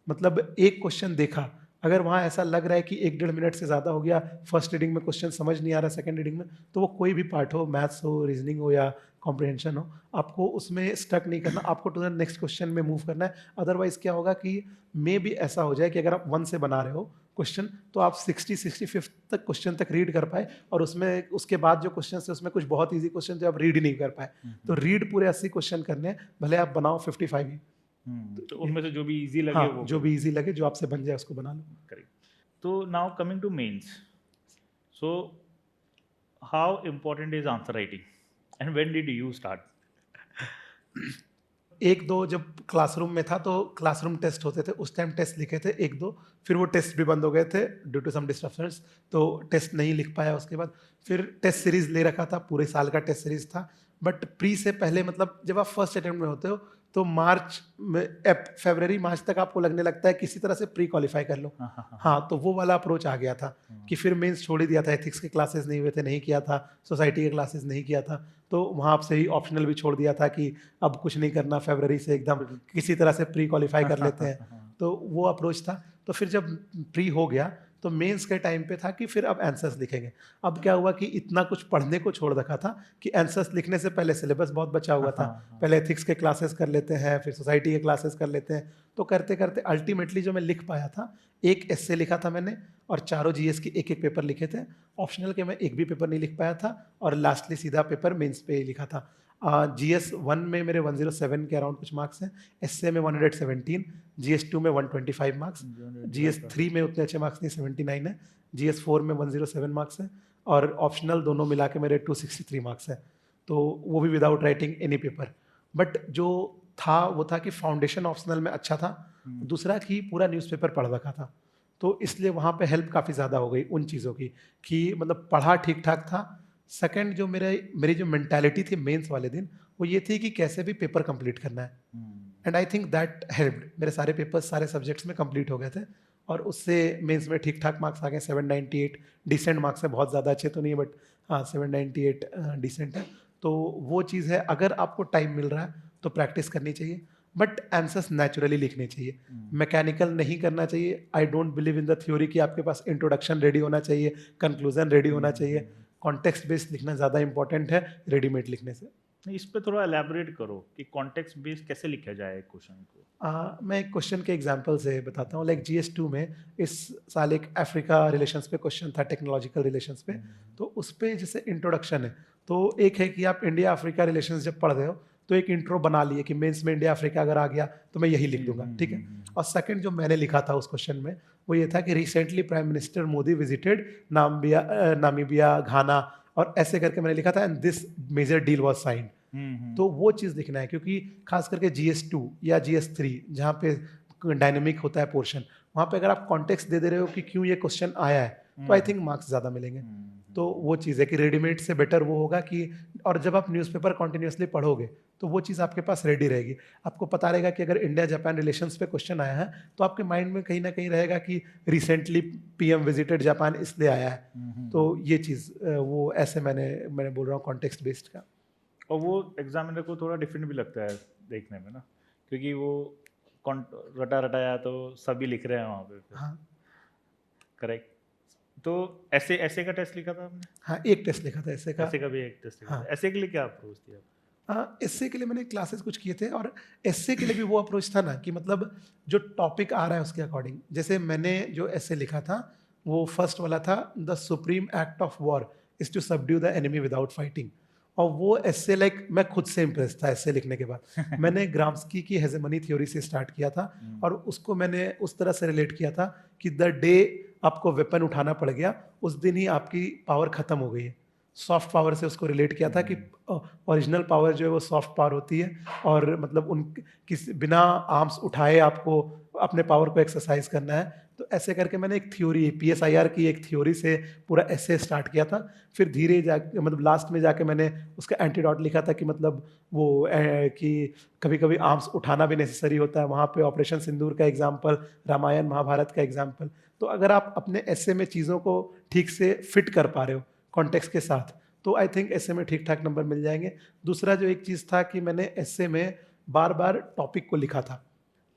[SPEAKER 1] मतलब एक क्वेश्चन देखा, अगर वहाँ ऐसा लग रहा है कि 1-1.5 मिनट से ज़्यादा हो गया, फर्स्ट रीडिंग में क्वेश्चन समझ नहीं आ रहा, सेकंड रीडिंग में, तो वो कोई भी पार्ट हो, मैथ्स हो, रीजनिंग हो या कॉम्प्रिहेंशन हो, आपको उसमें स्टक नहीं करना, आपको टू द नेक्स्ट क्वेश्चन में मूव करना है। अदरवाइज क्या होगा कि मे भी ऐसा हो जाए कि अगर आप 1 से बना रहे हो क्वेश्चन, तो आप 65 तक क्वेश्चन तक रीड कर पाए, और उसमें उसके बाद जो क्वेश्चन है उसमें कुछ बहुत ईजी क्वेश्चन जो आप रीड ही नहीं कर पाए। तो रीड पूरे 80 क्वेश्चन करने हैं, भले आप बनाओ 55 ही।
[SPEAKER 2] तो उनमें से जो भी इजी लगे
[SPEAKER 1] हाँ,
[SPEAKER 2] वो
[SPEAKER 1] जो भी इजी लगे, जो आपसे बन जाए उसको बना लो।
[SPEAKER 2] करेक्ट। तो now coming to mains, so how important is answer writing and when did you start?
[SPEAKER 1] 1-2 जब क्लासरूम में था तो क्लासरूम टेस्ट होते थे, उस टाइम टेस्ट लिखे थे 1-2, फिर वो टेस्ट भी बंद हो गए थे ड्यू टू सम डिस्ट्रप्शंस, तो टेस्ट नहीं लिख पाया। उसके बाद फिर टेस्ट सीरीज ले रखा था, पूरे साल का टेस्ट सीरीज था। बट प्री से पहले, मतलब जब आप फर्स्ट अटेम्प्ट में होते हो तो मार्च में फरवरी मार्च तक आपको लगने लगता है किसी तरह से प्री क्वालिफाई कर लो। हाँ, तो वो वाला अप्रोच आ गया था कि फिर मेंस छोड़ ही दिया था। एथिक्स के क्लासेस नहीं हुए थे, नहीं किया था। सोसाइटी के क्लासेस नहीं किया था, तो वहाँ से ही ऑप्शनल भी छोड़ दिया था कि अब कुछ नहीं करना, फरवरी से एकदम किसी तरह से प्री क्वालिफाई कर लेते हैं। तो वो अप्रोच था। तो फिर जब प्री हो गया तो मेंस के टाइम पे था कि फिर अब आंसर्स लिखेंगे। अब क्या हुआ कि इतना कुछ पढ़ने को छोड़ रखा था कि आंसर्स लिखने से पहले सिलेबस बहुत बचा हुआ था। पहले एथिक्स के क्लासेस कर लेते हैं, फिर सोसाइटी के क्लासेस कर लेते हैं। तो करते करते अल्टीमेटली जो मैं लिख पाया था, एक एस्से लिखा था मैंने, और चारों जीएस के एक एक पेपर लिखे थे। ऑप्शनल के मैं एक भी पेपर नहीं लिख पाया था, और लास्टली सीधा पेपर मेंस पे ही लिखा था। जीएस 1 में मेरे 107 के अराउंड कुछ मार्क्स हैं, एसए में 117, जीएस 2 में 125 मार्क्स, जीएस 3 में उतने अच्छे मार्क्स नहीं, 79 है, जीएस 4 में 107 मार्क्स है, और ऑप्शनल दोनों मिला के मेरे 263 मार्क्स है। तो वो भी without writing any paper. But जो था वो था कि फाउंडेशन ऑप्शनल में अच्छा था, दूसरा कि पूरा न्यूज़पेपर पढ़ रखा था, तो इसलिए वहाँ पे हेल्प काफ़ी ज़्यादा हो गई उन चीज़ों की कि मतलब पढ़ा ठीक ठाक था। सेकंड जो मेरी जो मेंटालिटी थी मेंस वाले दिन, वो ये थी कि कैसे भी पेपर कंप्लीट करना है, and I think that helped. मेरे सारे पेपर्स सारे सब्जेक्ट्स में कंप्लीट हो गए थे, और उससे मेंस में ठीक ठाक मार्क्स आ गए, 798 डिसेंट मार्क्स है, बहुत ज़्यादा अच्छे तो नहीं, बट हाँ 798 डिसेंट है। तो वो चीज़ है, अगर आपको टाइम मिल रहा है तो प्रैक्टिस करनी चाहिए, बट आंसर्स नेचुरली लिखने चाहिए, मैकेनिकल नहीं करना चाहिए। I don't believe in the theory कि आपके पास इंट्रोडक्शन रेडी होना चाहिए, कंक्लूजन रेडी होना चाहिए। कॉन्टेक्स्ट बेस्ड लिखना ज़्यादा इंपॉर्टेंट है रेडीमेड लिखने से।
[SPEAKER 2] इस पे थोड़ा एलैबोरेट करो कि कॉन्टेक्स्ट बेस्ड कैसे लिखा जाए क्वेश्चन को।
[SPEAKER 1] मैं एक क्वेश्चन के एग्जांपल से बताता हूँ। लाइक GS2 में इस साल एक अफ्रीका रिलेशंस पे क्वेश्चन था, टेक्नोलॉजिकल रिलेशंस पे। तो उस पे जैसे इंट्रोडक्शन है, तो एक है कि आप इंडिया अफ्रीका रिलेशंस जब पढ़ रहे हो तो एक इंट्रो बना लिए कि मेंस में इंडिया अफ्रीका अगर आ गया तो मैं यही लिख दूंगा, ठीक है। और सेकंड जो मैंने लिखा था उस क्वेश्चन में वो ये था कि recently prime minister Modi visited Namibia, Ghana, और ऐसे करके मैंने लिखा था and this major deal was signed. तो वो चीज़ लिखना है, क्योंकि खास करके GS2 या GS3 जहाँ पे डायनेमिक होता है पोर्शन, वहाँ पे अगर आप कॉन्टेक्स्ट दे रहे हो कि क्यों ये क्वेश्चन आया है तो आई थिंक मार्क्स ज़्यादा मिलेंगे। तो वो चीज़ है कि रेडीमेड से बेटर वो होगा कि, और जब आप न्यूज़पेपर कॉन्टिन्यूसली पढ़ोगे तो वो चीज़ आपके पास रेडी रहेगी। आपको पता रहेगा कि अगर इंडिया जापान रिलेशंस पे क्वेश्चन आया है तो आपके माइंड में कहीं ना कहीं रहेगा कि रिसेंटली PM विजिटेड जापान इसलिए आया है। तो ये चीज़ वो ऐसे मैंने बोल रहा हूँ कॉन्टेक्स्ट बेस्ड का।
[SPEAKER 2] और वो एग्जामिनर को थोड़ा डिफरेंट भी लगता है देखने में ना, क्योंकि वो रटा रटाया तो सभी लिख रहे हैं वहाँ पे।
[SPEAKER 1] हाँ
[SPEAKER 2] करेक्ट। तो ऐसे ऐसे का टेस्ट लिखा था आपने?
[SPEAKER 1] हाँ, एक टेस्ट लिखा था ऐसे का।
[SPEAKER 2] ऐसे का भी एक टेस्ट लिखा
[SPEAKER 1] हाँ।
[SPEAKER 2] था। ऐसे के लिए क्या अप्रोच दिया?
[SPEAKER 1] एस्से के लिए मैंने क्लासेस कुछ किए थे, और एस्से के लिए भी वो अप्रोच था ना कि मतलब जो टॉपिक आ रहा है उसके अकॉर्डिंग। जैसे मैंने जो एस्से लिखा था वो फर्स्ट वाला था, the supreme act of war is to subdue the enemy without fighting. और वो एस्से लाइक मैं खुद से इम्प्रेस था एस्से लिखने के बाद। मैंने ग्राम्स्की की हेजेमनी थ्योरी से स्टार्ट किया था और उसको मैंने उस तरह से रिलेट किया था कि द डे आपको वेपन उठाना पड़ गया उस दिन ही आपकी पावर खत्म हो गई है। सॉफ्ट पावर से उसको रिलेट किया था कि ओरिजिनल पावर जो है वो सॉफ्ट पावर होती है, और मतलब उन किसी बिना आर्म्स उठाए आपको अपने पावर को एक्सरसाइज करना है। तो ऐसे करके मैंने एक थ्योरी, PSIR की एक थ्योरी से पूरा ऐसे स्टार्ट किया था। फिर धीरे जाके मतलब लास्ट में जाके मैंने उसका एंटीडॉट लिखा था कि मतलब वो कि कभी कभी आर्म्स उठाना भी नेसेसरी होता है। वहाँ पे ऑपरेशन सिंदूर का एग्जाम्पल, रामायण महाभारत का एग्जाम्पल। तो अगर आप अपने ऐसे में चीज़ों को ठीक से फिट कर पा रहे हो कॉन्टेक्स्ट के साथ, तो आई थिंक ऐसे में ठीक ठाक नंबर मिल जाएंगे। दूसरा जो एक चीज़ था कि मैंने ऐसे में बार बार टॉपिक को लिखा था,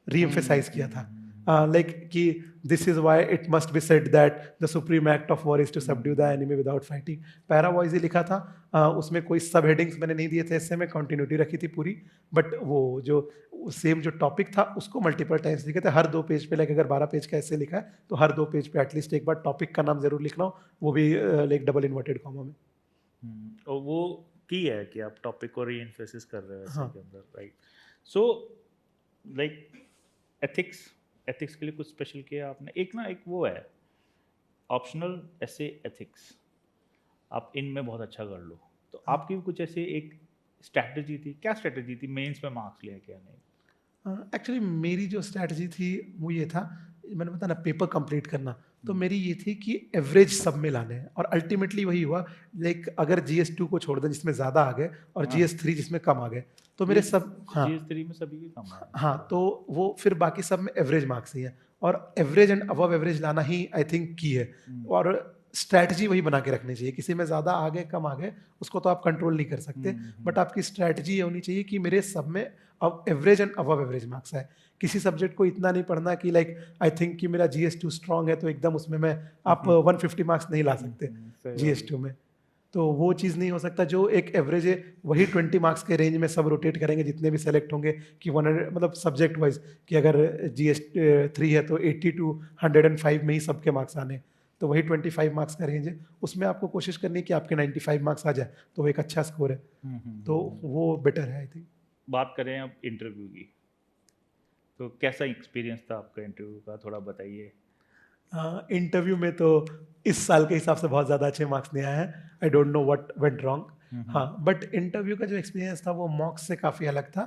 [SPEAKER 1] रीएम्फेसाइज किया था, लाइक कि this is why it must be said that the supreme act of war is to subdue the enemy without fighting. पैरा वॉइस ही लिखा था, उसमें कोई सब हेडिंग्स मैंने नहीं दिए थे, ऐसे में कंटिन्यूटी रखी थी पूरी। बट वो जो सेम जो टॉपिक था उसको मल्टीपल टाइम्स लिखे थे, हर 2 पेज पे। लाइक अगर 12 पेज का ऐसे लिखा है तो हर 2 पेज पे एटलीस्ट एक बार टॉपिक का नाम जरूर लिखना हो, वो भी लाइक डबल इन्वर्टेड कॉमा में।
[SPEAKER 2] और वो की है कि आप टॉपिक को रीइंफोसिस कर रहे हो ऐसे
[SPEAKER 1] हाँ।
[SPEAKER 2] के अंदर, राइट। सो लाइक एथिक्स के लिए कुछ स्पेशल किया आपने? एक वो है ऑप्शनल ऐसे एथिक्स, आप इनमें बहुत अच्छा कर लो। तो आपकी भी कुछ ऐसे एक स्ट्रैटेजी थी? क्या स्ट्रैटेजी थी? मेंस में मार्क्स लिया क्या नहीं?
[SPEAKER 1] एक्चुअली मेरी जो स्ट्रैटेजी थी वो ये था, मैंने बताया ना, पेपर कंप्लीट करना। तो मेरी ये थी कि एवरेज सब में लाने हैं, और अल्टीमेटली वही हुआ। लाइक अगर GS2 को छोड़ दें जिसमें ज़्यादा आ गए और GS3 जिसमें कम आ गए, तो मेरे सब
[SPEAKER 2] GS3 में सभी के कम आए।
[SPEAKER 1] हाँ, तो वो फिर बाकी सब में एवरेज मार्क्स ही है, और एवरेज एंड अबव एवरेज लाना ही आई थिंक की है। और स्ट्रैटेजी वही बना के रखनी चाहिए। किसी में ज़्यादा आ गए कम आ गए उसको तो आप कंट्रोल नहीं कर सकते, बट आपकी स्ट्रैटेजी ये होनी चाहिए कि मेरे सब में अब average and above average marks है। किसी सब्जेक्ट को इतना नहीं पढ़ना कि लाइक आई थिंक कि मेरा GS2 स्ट्रॉन्ग है तो एकदम उसमें मैं आप 150 मार्क्स नहीं ला सकते GS2 में। तो वो चीज़ नहीं हो सकता। जो एक एवरेज है वही 20 मार्क्स के रेंज में सब रोटेट करेंगे जितने भी सेलेक्ट होंगे, कि 100 मतलब सब्जेक्ट वाइज, कि अगर GS3 है तो 80 to 105 में ही सबके मार्क्स आने, तो वही 25 मार्क्स का रेंज है। उसमें आपको कोशिश करनी है कि आपके 95 मार्क्स आ जाए तो वो एक अच्छा स्कोर है। तो वो बेटर है आई थिंक।
[SPEAKER 2] बात करें अब इंटरव्यू की, तो कैसा एक्सपीरियंस था आपका इंटरव्यू का, थोड़ा बताइए।
[SPEAKER 1] इंटरव्यू में तो इस साल के हिसाब से बहुत ज़्यादा अच्छे मार्क्स नहीं आए हैं। I don't know what went wrong. हाँ, बट इंटरव्यू का जो एक्सपीरियंस था वो मॉक्स से काफ़ी अलग था।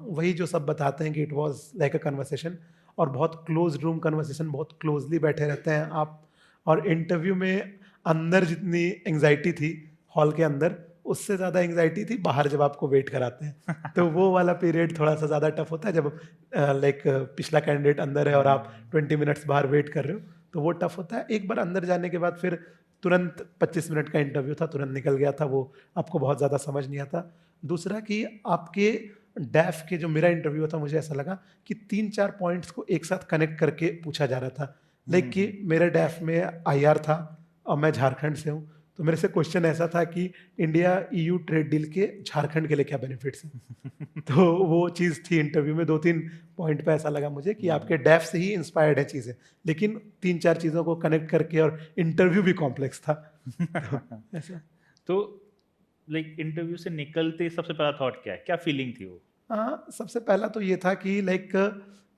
[SPEAKER 1] वही जो सब बताते हैं कि it was like a conversation, और बहुत क्लोज रूम कन्वर्सेशन, बहुत क्लोजली बैठे रहते हैं आप। और इंटरव्यू में अंदर जितनी एंग्जाइटी थी हॉल के अंदर, उससे ज़्यादा एंग्जाइटी थी बाहर जब आपको वेट कराते हैं। तो वो वाला पीरियड थोड़ा सा ज़्यादा टफ होता है जब लाइक पिछला कैंडिडेट अंदर है और आप 20 मिनट्स बाहर वेट कर रहे हो, तो वो टफ होता है। एक बार अंदर जाने के बाद फिर तुरंत 25 मिनट का इंटरव्यू था, तुरंत निकल गया था, वो आपको बहुत ज़्यादा समझ नहीं आता। दूसरा कि आपके डैफ के जो मेरा इंटरव्यू था, मुझे ऐसा लगा कि 3-4 पॉइंट्स को एक साथ कनेक्ट करके पूछा जा रहा था। लाइक कि मेरे डैफ में IR था और मैं झारखंड से हूँ, तो मेरे से क्वेश्चन ऐसा था कि इंडिया EU ट्रेड डील के झारखंड के लिए क्या बेनिफिट्स हैं। तो वो चीज़ थी इंटरव्यू में, 2-3 पॉइंट पे ऐसा लगा मुझे कि आपके डेफ से ही इंस्पायर्ड है चीज़ें, लेकिन 3-4 चीज़ों को कनेक्ट करके, और इंटरव्यू भी कॉम्प्लेक्स था। तो ऐसा।
[SPEAKER 2] तो लाइक इंटरव्यू से निकलते सबसे पहला थॉट क्या है, क्या फीलिंग थी वो?
[SPEAKER 1] हाँ, सबसे पहला तो ये था कि लाइक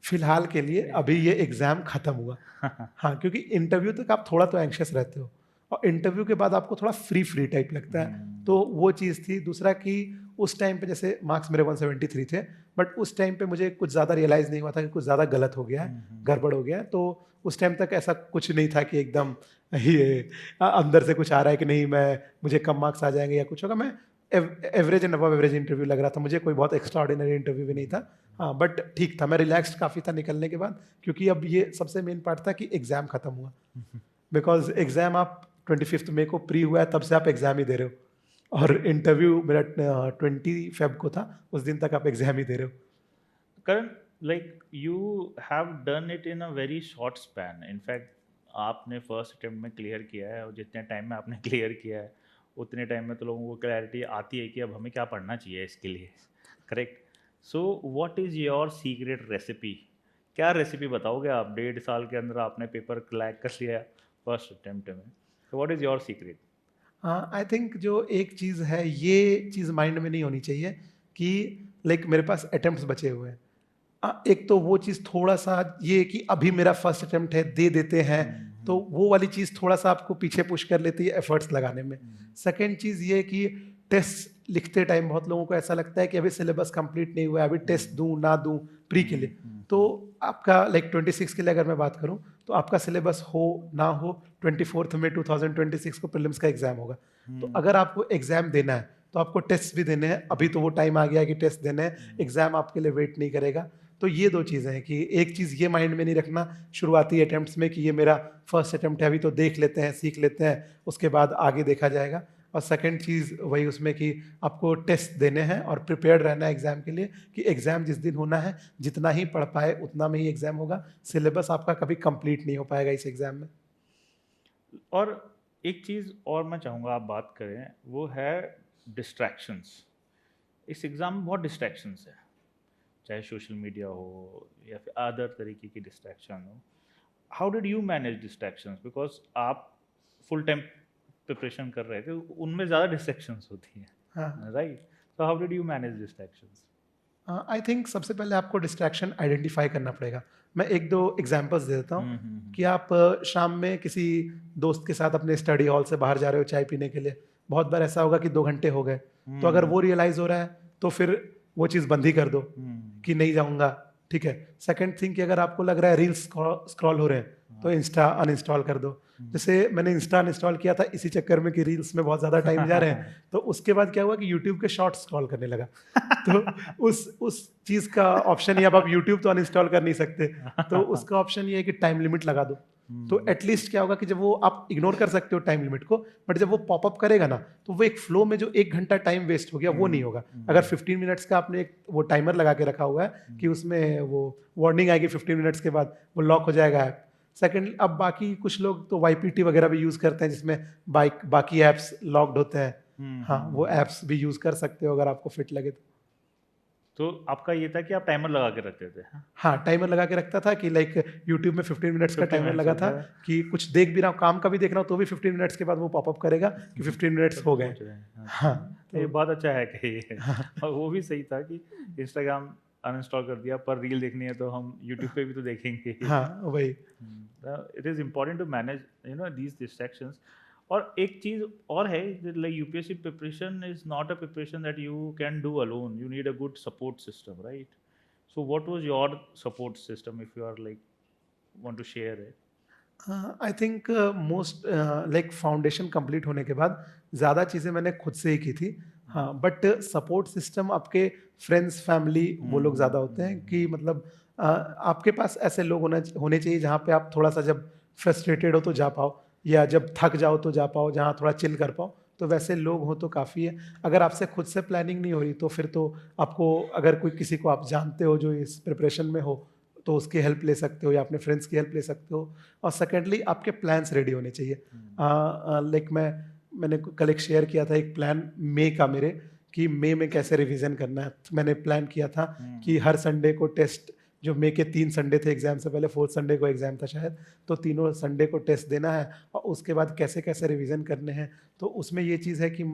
[SPEAKER 1] फिलहाल के लिए अभी ये एग्ज़ाम ख़त्म हुआ। हाँ, क्योंकि इंटरव्यू तक आप थोड़ा तो एंग्शियस रहते हो, और इंटरव्यू के बाद आपको थोड़ा फ्री टाइप लगता है, तो वो चीज़ थी। दूसरा कि उस टाइम पे जैसे मार्क्स मेरे 173 थे, बट उस टाइम पे मुझे कुछ ज़्यादा रियलाइज़ नहीं हुआ था कि कुछ ज़्यादा गलत हो गया है, गड़बड़ हो गया है। तो उस टाइम तक ऐसा कुछ नहीं था कि एकदम ये अंदर से कुछ आ रहा है कि नहीं, मुझे कम मार्क्स आ जाएँगे या कुछ होगा। मैं average and above average interview लग रहा था मुझे, कोई बहुत एक्स्ट्रा ऑर्डिनरी इंटरव्यू भी नहीं था। हाँ, बट ठीक था, मैं रिलैक्स्ड काफ़ी था निकलने के बाद, क्योंकि अब ये सबसे मेन पार्ट था कि एग्ज़ाम ख़त्म हुआ। बिकॉज़ एग्ज़ाम आप 25 मई को प्री हुआ है, तब से आप एग्ज़ाम ही दे रहे हो, और इंटरव्यू मेरा 20 फ़ेब को था, उस दिन तक आप एग्ज़ाम ही दे रहे हो।
[SPEAKER 2] Karan, like you have done it in a very short span. In fact आपने फर्स्ट अटेम्प्ट में क्लियर किया है, और जितने टाइम में आपने क्लियर किया है उतने टाइम में तो लोगों को क्लैरिटी आती है कि अब हमें क्या पढ़ना चाहिए इसके लिए, correct? So what is your secret recipe? क्या रेसिपी बताओगे आप? 1.5 साल के अंदर आपने पेपर क्रैक कर लिया फर्स्ट अटेम्प्ट में, तो what is your secret?
[SPEAKER 1] I think जो एक चीज़ है, ये चीज़ माइंड में नहीं होनी चाहिए कि लाइक मेरे पास अटेम्प्ट्स बचे हुए हैं। एक तो वो चीज़ थोड़ा-सा ये कि अभी मेरा फर्स्ट अटेम्प्ट है, दे देते हैं, तो वो वाली चीज़ थोड़ा-सा आपको पीछे पुश कर लेती है एफर्ट्स लगाने में। सेकंड चीज़ ये कि टेस्ट लिखते टाइम बहुत लोगों को ऐसा लगता है कि अभी सिलेबस कंप्लीट नहीं हुआ है, अभी टेस्ट दूँ, ना दूँ प्री के लिए। तो आपका लाइक 26 के लिए अगर मैं बात करूँ, तो आपका सिलेबस हो ना हो, 24 मई 2026 को प्रीलिम्स का एग्ज़ाम होगा। तो अगर आपको एग्ज़ाम देना है, तो आपको टेस्ट भी देने हैं। अभी तो वो टाइम आ गया है कि टेस्ट देने हैं, एग्ज़ाम आपके लिए वेट नहीं करेगा। तो ये 2 चीज़ें हैं कि एक चीज़ ये माइंड में नहीं रखना शुरुआती अटेम्प्ट्स में कि ये मेरा फर्स्ट अटेम्प्ट है, अभी तो देख लेते हैं, सीख लेते हैं, उसके बाद आगे देखा जाएगा। और सेकंड चीज़ वही उसमें कि आपको टेस्ट देने हैं और प्रिपेयर्ड रहना है एग्ज़ाम के लिए, कि एग्ज़ाम जिस दिन होना है, जितना ही पढ़ पाए उतना में ही एग्ज़ाम होगा। सिलेबस आपका कभी कंप्लीट नहीं हो पाएगा इस एग्ज़ाम में।
[SPEAKER 2] और एक चीज़ और मैं चाहूँगा आप बात करें, वो है डिस्ट्रैक्शंस। इस एग्ज़ाम में बहुत डिस्ट्रैक्शंस है, चाहे सोशल मीडिया हो या फिर अदर तरीके की डिस्ट्रैक्शन हो। How did you manage distractions? Because आप फुल टाइम प्रिपरेशन कर रहे थे, उनमें ज़्यादा डिस्ट्रैक्शंस होती हैं,
[SPEAKER 1] हाँ।
[SPEAKER 2] राइट? तो how did you manage distractions?
[SPEAKER 1] I think सबसे पहले आपको डिस्ट्रैक्शन आइडेंटिफाई करना पड़ेगा। मैं 1-2 एग्जांपल्स दे देता हूँ कि आप शाम में किसी दोस्त के साथ अपने स्टडी हॉल से बाहर जा रहे हो चाय पीने के लिए। बहुत बार ऐसा होगा कि 2 घंटे हो गए, तो अगर वो रियलाइज़ हो रहा है, तो फिर वो चीज़ बंद ही कर दो कि नहीं जाऊँगा, ठीक है। सेकंड थिंग कि अगर आपको लग रहा है रील्स स्क्रॉल हो रहे हैं, तो इंस्टा अनइंस्टॉल कर दो। जैसे मैंने इंस्टा अनइंस्टॉल किया था इसी चक्कर में कि रील्स में बहुत ज़्यादा टाइम जा रहे हैं, तो उसके बाद क्या हुआ कि यूट्यूब के शॉर्ट्स स्क्रॉल करने लगा। तो उस चीज़ का ऑप्शन, या अब आप यूट्यूब तो अनइंस्टॉल कर नहीं सकते, तो उसका ऑप्शन ये है कि टाइम लिमिट लगा दो। तो एटलीस्ट क्या होगा कि जब वो आप इग्नोर कर सकते हो टाइम लिमिट को, बट जब वो पॉपअप करेगा ना, तो वो एक फ्लो में जो 1 घंटा टाइम वेस्ट हो गया वो नहीं होगा। अगर 15 मिनट्स का आपने एक वो टाइमर लगा के रखा हुआ है कि उसमें वो वार्निंग आएगी 15 मिनट्स के बाद वो लॉक हो जाएगा ऐप। सेकंड, अब बाकी कुछ लोग तो वाईपीटी वगैरह भी यूज़ करते हैं जिसमें बाकी ऐप्स लॉक्ड होते हैं। हाँ, वो ऐप्स भी यूज़ कर सकते हो अगर आपको फिट लगे
[SPEAKER 2] तो आपका ये था कि आप टाइमर लगा के रखते थे?
[SPEAKER 1] हाँ, टाइमर लगा के रखता था कि लाइक यूट्यूब में 15 मिनट्स का
[SPEAKER 2] 15
[SPEAKER 1] टाइमर
[SPEAKER 2] मिनट्स
[SPEAKER 1] लगा
[SPEAKER 2] हो
[SPEAKER 1] था
[SPEAKER 2] गया।
[SPEAKER 1] कि कुछ देख भी रहा हूँ, काम का भी देख रहा हूँ, तो भी 15 मिनट्स के बाद वो पॉपअप करेगा कि 15 मिनट्स हो गए।
[SPEAKER 2] सोच रहे हैं,
[SPEAKER 1] हाँ,
[SPEAKER 2] ये
[SPEAKER 1] तो
[SPEAKER 2] बहुत अच्छा है कि ये और वो भी सही था कि इंस्टाग्राम अनइंस्टॉल कर दिया, पर रील देखनी है तो हम यूट्यूब पे भी तो देखेंगे ही।
[SPEAKER 1] हाँ, वही।
[SPEAKER 2] It is important to manage these distractions. और एक चीज़ और है, like UPSC preparation is not a preparation that you can do alone, you need a good support system, right? So what was your support system, if you are like want to share it?
[SPEAKER 1] I think most like foundation complete होने के बाद ज़्यादा चीज़ें मैंने खुद से ही की थी। हाँ, बट सपोर्ट सिस्टम आपके फ्रेंड्स, फैमिली, वो लोग ज़्यादा होते हैं कि मतलब आपके पास ऐसे लोग होने चाहिए जहाँ पे आप थोड़ा सा जब फ्रस्ट्रेटेड हो तो जा पाओ, या जब थक जाओ तो जा पाओ, जहाँ थोड़ा चिल कर पाओ। तो वैसे लोग हो तो काफ़ी है। अगर आपसे खुद से प्लानिंग नहीं हो रही, तो फिर तो आपको, अगर कोई किसी को आप जानते हो जो इस प्रिपरेशन में हो, तो उसकी हेल्प ले सकते हो या अपने फ्रेंड्स की हेल्प ले सकते हो। और सेकेंडली आपके प्लान्स रेडी होने चाहिए। लाइक मैं मैंने कल एक शेयर किया था एक प्लान मई का मेरे, कि मई में कैसे रिवीजन करना है। तो मैंने प्लान किया था कि हर संडे को टेस्ट, जो मई के 3 संडे थे एग्जाम से पहले, 4th संडे को एग्जाम था शायद, तो तीनों संडे को टेस्ट देना है और उसके बाद कैसे कैसे रिवीजन करने हैं। तो उसमें ये चीज़ है कि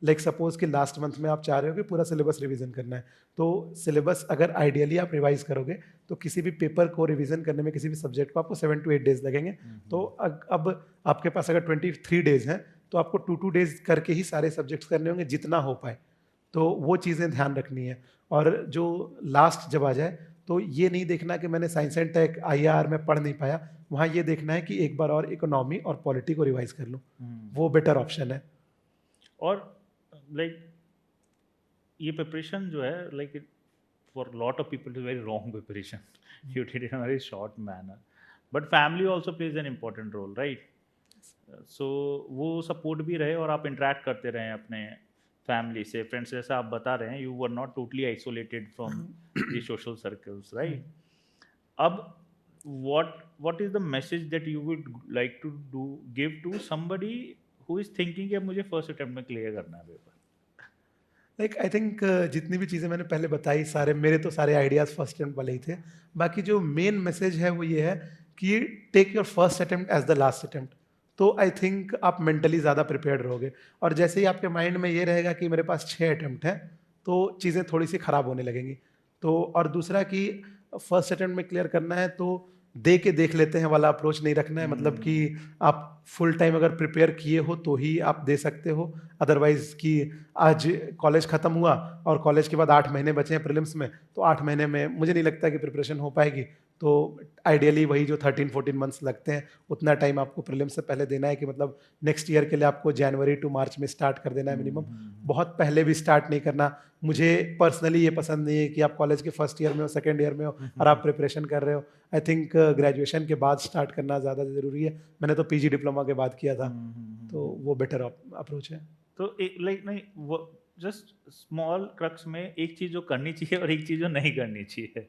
[SPEAKER 1] लाइक सपोज कि लास्ट मंथ में आप चाह रहे हो कि पूरा सिलेबस रिवीजन करना है, तो सिलेबस अगर आइडियली आप रिवाइज करोगे तो किसी भी पेपर को रिवीजन करने में, किसी भी सब्जेक्ट को आपको 7 to 8 डेज लगेंगे। तो अब आपके पास अगर 23 डेज हैं तो आपको 2 डेज करके ही सारे सब्जेक्ट्स करने होंगे जितना हो पाए। तो वो चीज़ें ध्यान रखनी है। और जो लास्ट जब आ जाए तो ये नहीं देखना कि मैंने साइंस एंड टेक IIR में पढ़ नहीं पाया, वहाँ ये देखना है कि एक बार और इकोनॉमी और पॉलिटी को रिवाइज कर लूँ, वो बेटर ऑप्शन है।
[SPEAKER 2] और लाइक ये प्रिपरेशन जो है, like for lot of people is very wrong preparation, you did it in very short manner, but family also plays an important role, right? So वो सपोर्ट भी रहे और आप इंटरेक्ट करते रहें अपने फैमिली से, फ्रेंड्स से। जैसा आप बता रहे हैं, you were not totally isolated from the social circles, right? अब what is the message that you would like to give to somebody who is thinking कि अब मुझे फर्स्ट अटेम्प्ट में क्लियर करना है पेपर?
[SPEAKER 1] लाइक आई थिंक जितनी भी चीज़ें मैंने पहले बताई, सारे मेरे तो सारे आइडियाज़ फर्स्ट अटेम्प्ट वाले ही थे। बाकी जो मेन मैसेज है वो ये है कि take your first attempt as the last attempt. तो आई थिंक आप मेंटली ज़्यादा प्रिपेयर्ड रहोगे, और जैसे ही आपके माइंड में ये रहेगा कि मेरे पास 6 अटेम्प्ट हैं, तो चीज़ें थोड़ी सी ख़राब होने लगेंगी। तो और दूसरा कि फर्स्ट अटेम्प्ट में क्लियर करना है तो दे के देख लेते हैं वाला अप्रोच नहीं रखना है। मतलब कि आप फुल टाइम अगर प्रिपेयर किए हो तो ही आप दे सकते हो, अदरवाइज कि आज कॉलेज ख़त्म हुआ और कॉलेज के बाद 8 महीने बचे हैं प्रीलिम्स में, तो 8 महीने में मुझे नहीं लगता कि प्रिपरेशन हो पाएगी। तो आइडियली वही जो 13-14 मंथ्स लगते हैं उतना टाइम आपको प्रीलिम्स से पहले देना है, कि मतलब नेक्स्ट ईयर के लिए आपको जनवरी टू मार्च में स्टार्ट कर देना है मिनिमम। बहुत पहले भी स्टार्ट नहीं करना। मुझे पर्सनली ये पसंद नहीं है कि आप कॉलेज के फर्स्ट ईयर में हो, सेकेंड ईयर में हो और आप प्रिपरेशन कर रहे हो। आई थिंक ग्रेजुएशन के बाद स्टार्ट करना ज़्यादा ज़रूरी है। मैंने तो PG डिप्लोमा के बाद किया था, तो वो बेटर अप्रोच है।
[SPEAKER 2] तो लाइक नहीं, वो जस्ट स्मॉल क्रक्स में एक चीज़ जो करनी चाहिए और एक चीज़ जो नहीं करनी चाहिए।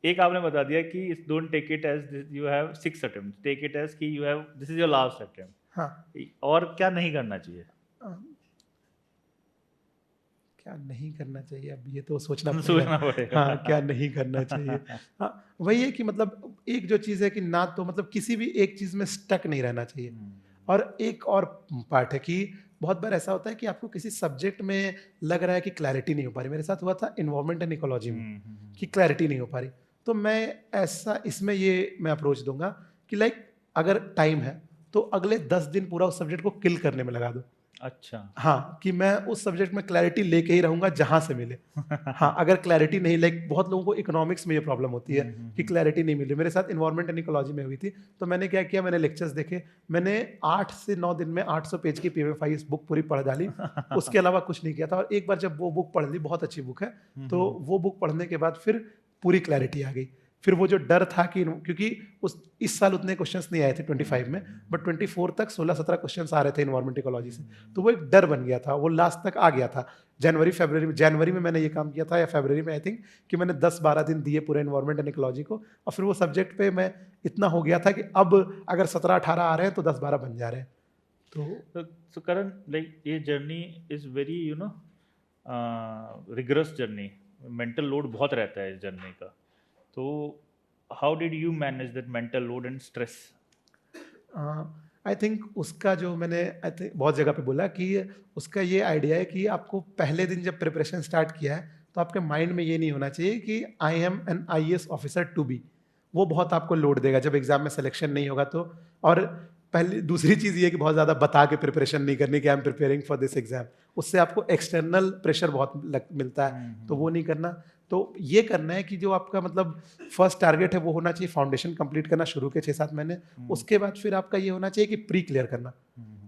[SPEAKER 2] एक आपने बता दिया कि don't take it as you have 6 attempt, take it as कि you have this is your last attempt.
[SPEAKER 1] हाँ,
[SPEAKER 2] और क्या नहीं करना चाहिए?
[SPEAKER 1] क्या नहीं करना चाहिए, अब ये तो सोचना
[SPEAKER 2] पड़ेगा।
[SPEAKER 1] हाँ, क्या नहीं करना चाहिए। हाँ, वही है कि मतलब एक जो चीज़ है कि ना तो मतलब किसी भी एक चीज़ में स्टक नहीं रहना चाहिए। और एक और पार्ट है कि बहुत बार ऐसा होता है कि आपको किसी सब्जेक्ट में लग रहा है कि क्लैरिटी नहीं हो पा रही। मेरे साथ हुआ था इन्वायरमेंट एंड इकोलॉजी में कि क्लैरिटी नहीं हो पा रही। तो मैं ऐसा इसमें ये मैं अप्रोच दूंगा कि लाइक अगर टाइम है तो अगले 10 दिन पूरा उस सब्जेक्ट को किल करने में लगा दो।
[SPEAKER 2] अच्छा।
[SPEAKER 1] हाँ, कि मैं उस सब्जेक्ट में क्लैरिटी लेके ही रहूंगा जहां से मिले। हाँ, अगर क्लैरिटी नहीं, लाइक बहुत लोगों को इकोनॉमिक्स में ये प्रॉब्लम होती है कि क्लैरिटी नहीं मिली। मेरे साथ इन्वायरमेंट एंड इकोलॉजी में हुई थी। तो मैंने क्या किया, मैंने लेक्चर्स देखे, मैंने 8 से 9 दिन में 800 पेज की PMFI बुक पूरी पढ़ डाली। उसके अलावा कुछ नहीं किया था। और एक बार जब वो बुक पढ़ ली, बहुत अच्छी बुक है, तो वो बुक पढ़ने के बाद फिर पूरी क्लैरिटी आ गई। फिर वो जो डर था कि क्योंकि इस साल उतने क्वेश्चंस नहीं आए थे 25 में, बट 24 तक 16-17 क्वेश्चंस आ रहे थे इन्वायरमेंट इकोलॉजी से। तो वो एक डर बन गया था, वो लास्ट तक आ गया था। जनवरी में मैंने ये काम किया था, या फरवरी में आई थिंक, कि मैंने 10-12 दिन दिए पूरे इन्वायरमेंट एंड इकोलॉजी को। और फिर वो सब्जेक्ट पे मैं इतना हो गया था कि अब अगर 17-18 आ रहे हैं तो 10-12 बन जा रहे हैं।
[SPEAKER 2] तो करण, लाइक ये journey is very rigorous journey, mental load बहुत रहता है इस जर्नी का। तो how did you manage that mental load and stress?
[SPEAKER 1] I think उसका जो मैंने बहुत जगह पे बोला कि उसका ये आइडिया है कि आपको पहले दिन जब प्रिपरेशन स्टार्ट किया है तो आपके माइंड में ये नहीं होना चाहिए कि I am an IAS officer to be. वो बहुत आपको लोड देगा जब एग्जाम में सिलेक्शन नहीं होगा तो। और पहली दूसरी चीज़ ये कि बहुत ज़्यादा बता के प्रिपरेशन नहीं करनी कि I am preparing for this exam. उससे आपको एक्सटर्नल प्रेशर बहुत मिलता है, तो वो नहीं करना। तो ये करना है कि जो आपका मतलब फर्स्ट टारगेट है वो होना चाहिए फाउंडेशन कंप्लीट करना शुरू के 6-7 महीने। उसके बाद फिर आपका ये होना चाहिए कि प्री क्लियर करना।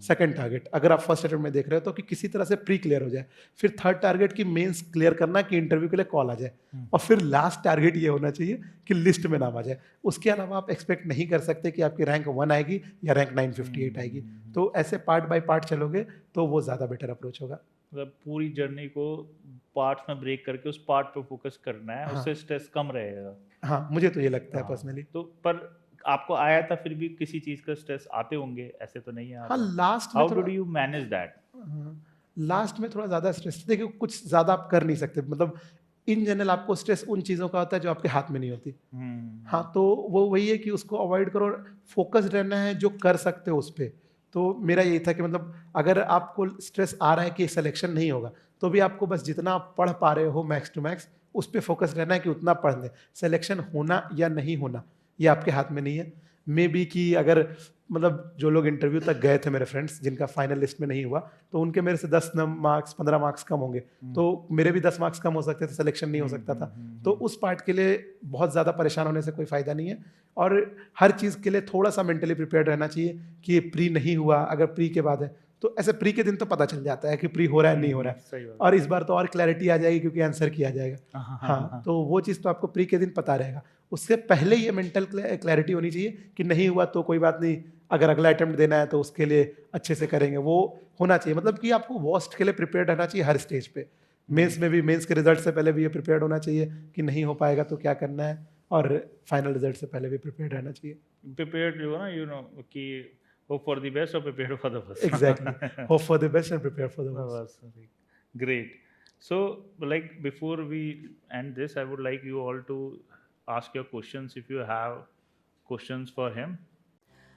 [SPEAKER 1] सेकंड टारगेट अगर आप फर्स्ट अटेम्प्ट में देख रहे हो तो कि किसी तरह से प्री क्लियर हो जाए। फिर थर्ड टारगेट की मेंस क्लियर करना कि इंटरव्यू के लिए कॉल आ जाए। और फिर लास्ट टारगेट ये होना चाहिए कि लिस्ट में नाम आ जाए। उसके अलावा आप एक्सपेक्ट नहीं कर सकते कि आपकी रैंक 1 आएगी या रैंक 958 आएगी। तो ऐसे पार्ट बाय पार्ट चलोगे तो वो ज़्यादा बेटर अप्रोच होगा।
[SPEAKER 2] मतलब पूरी जर्नी को पार्ट्स में ब्रेक करके उस पार्ट पे फोकस करना है।
[SPEAKER 1] हाँ,
[SPEAKER 2] उससे स्ट्रेस कम रहेगा।
[SPEAKER 1] हाँ, मुझे तो ये लगता है पर्सनली।
[SPEAKER 2] तो पर आपको आया था फिर भी किसी चीज़ का स्ट्रेस आते होंगे, ऐसे तो नहीं है
[SPEAKER 1] हाँ,
[SPEAKER 2] आता?
[SPEAKER 1] लास्ट में
[SPEAKER 2] हाउ
[SPEAKER 1] थोड़ा
[SPEAKER 2] did you manage that?
[SPEAKER 1] Last में थोड़ा ज़्यादा स्ट्रेस, देखिए कुछ ज़्यादा आप कर नहीं सकते, मतलब इन जनरल आपको स्ट्रेस उन चीज़ों का होता है जो आपके हाथ में नहीं होती। हाँ, तो वो वही है कि उसको अवॉइड करो, फोकस्ड रहना है जो कर सकते हो उस पे। तो मेरा यही था कि मतलब अगर आपको स्ट्रेस आ रहा है कि सिलेक्शन नहीं होगा, तो भी आपको बस जितना आप पढ़ पा रहे हो मैक्स टू मैक्स, उस पे फोकस रहना है कि उतना पढ़ लें। सिलेक्शन होना या नहीं होना, ये आपके हाथ में नहीं है। मे बी कि अगर मतलब जो लोग इंटरव्यू तक गए थे मेरे फ्रेंड्स, जिनका फाइनल लिस्ट में नहीं हुआ, तो उनके मेरे से 10 मार्क्स 15 मार्क्स कम होंगे, तो मेरे भी 10 मार्क्स कम हो सकते थे, सिलेक्शन नहीं हो सकता था। तो उस पार्ट के लिए बहुत ज़्यादा परेशान होने से कोई फ़ायदा नहीं है, और हर चीज़ के लिए थोड़ा सा मेंटली प्रिपेयर्ड रहना चाहिए कि प्री नहीं हुआ, अगर प्री के बाद है तो ऐसे प्री के दिन तो पता चल जाता है कि प्री हो रहा है नहीं हो रहा है,
[SPEAKER 2] सही बात।
[SPEAKER 1] और इस बार तो और क्लैरिटी आ जाएगी क्योंकि आंसर किया जाएगा। हाँ, तो वो चीज़ तो आपको प्री के दिन पता रहेगा। उससे पहले ये मेंटल क्लैरिटी होनी चाहिए कि नहीं हुआ तो कोई बात नहीं, अगर अगला अटेम्प्ट देना है तो उसके लिए अच्छे से करेंगे, वो होना चाहिए। मतलब कि आपको वर्स्ट के लिए प्रिपेयर्ड रहना चाहिए हर स्टेज पे। मेंस में भी, मेंस के रिजल्ट से पहले भी ये प्रिपेयर्ड होना चाहिए कि नहीं हो पाएगा तो क्या करना है, और फाइनल रिजल्ट से पहले भी प्रिपेयर्ड रहना चाहिए।
[SPEAKER 2] Prepared, you know कि hope for the best or prepared for the worst.
[SPEAKER 1] Exactly. Hope for the best and prepare for the worst.
[SPEAKER 2] Worst. Great. So, like before we end this, I would like you all to ask your questions if you have questions for him.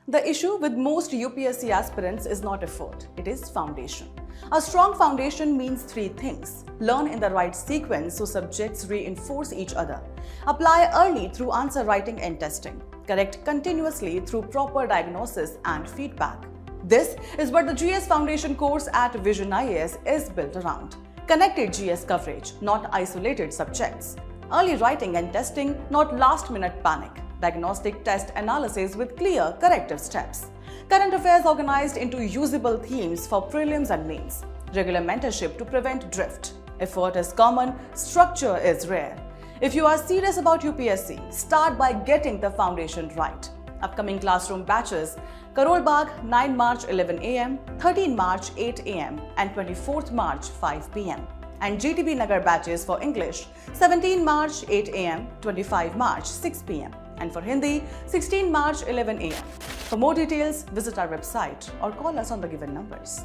[SPEAKER 3] The issue with most UPSC aspirants is not effort, it is foundation. A strong foundation means three things. Learn in the right sequence so subjects reinforce each other. Apply early through answer writing and testing. Correct continuously through proper diagnosis and feedback. This is what the GS Foundation course at Vision IAS is built around. Connected GS coverage, not isolated subjects. Early writing and testing, not last-minute panic. Diagnostic test analysis with clear corrective steps. Current affairs organized into usable themes for prelims and mains. Regular mentorship to prevent drift. Effort is common, structure is rare. If you are serious about UPSC, start by getting the foundation right. Upcoming classroom batches: Karol Bagh 9 March 11 am, 13 March 8 am and 24th March 5 pm. And GTB Nagar batches for English 17 March 8 am, 25 March 6 pm. And for Hindi 16 March 11 am. For more details, visit our website or call us on the given numbers.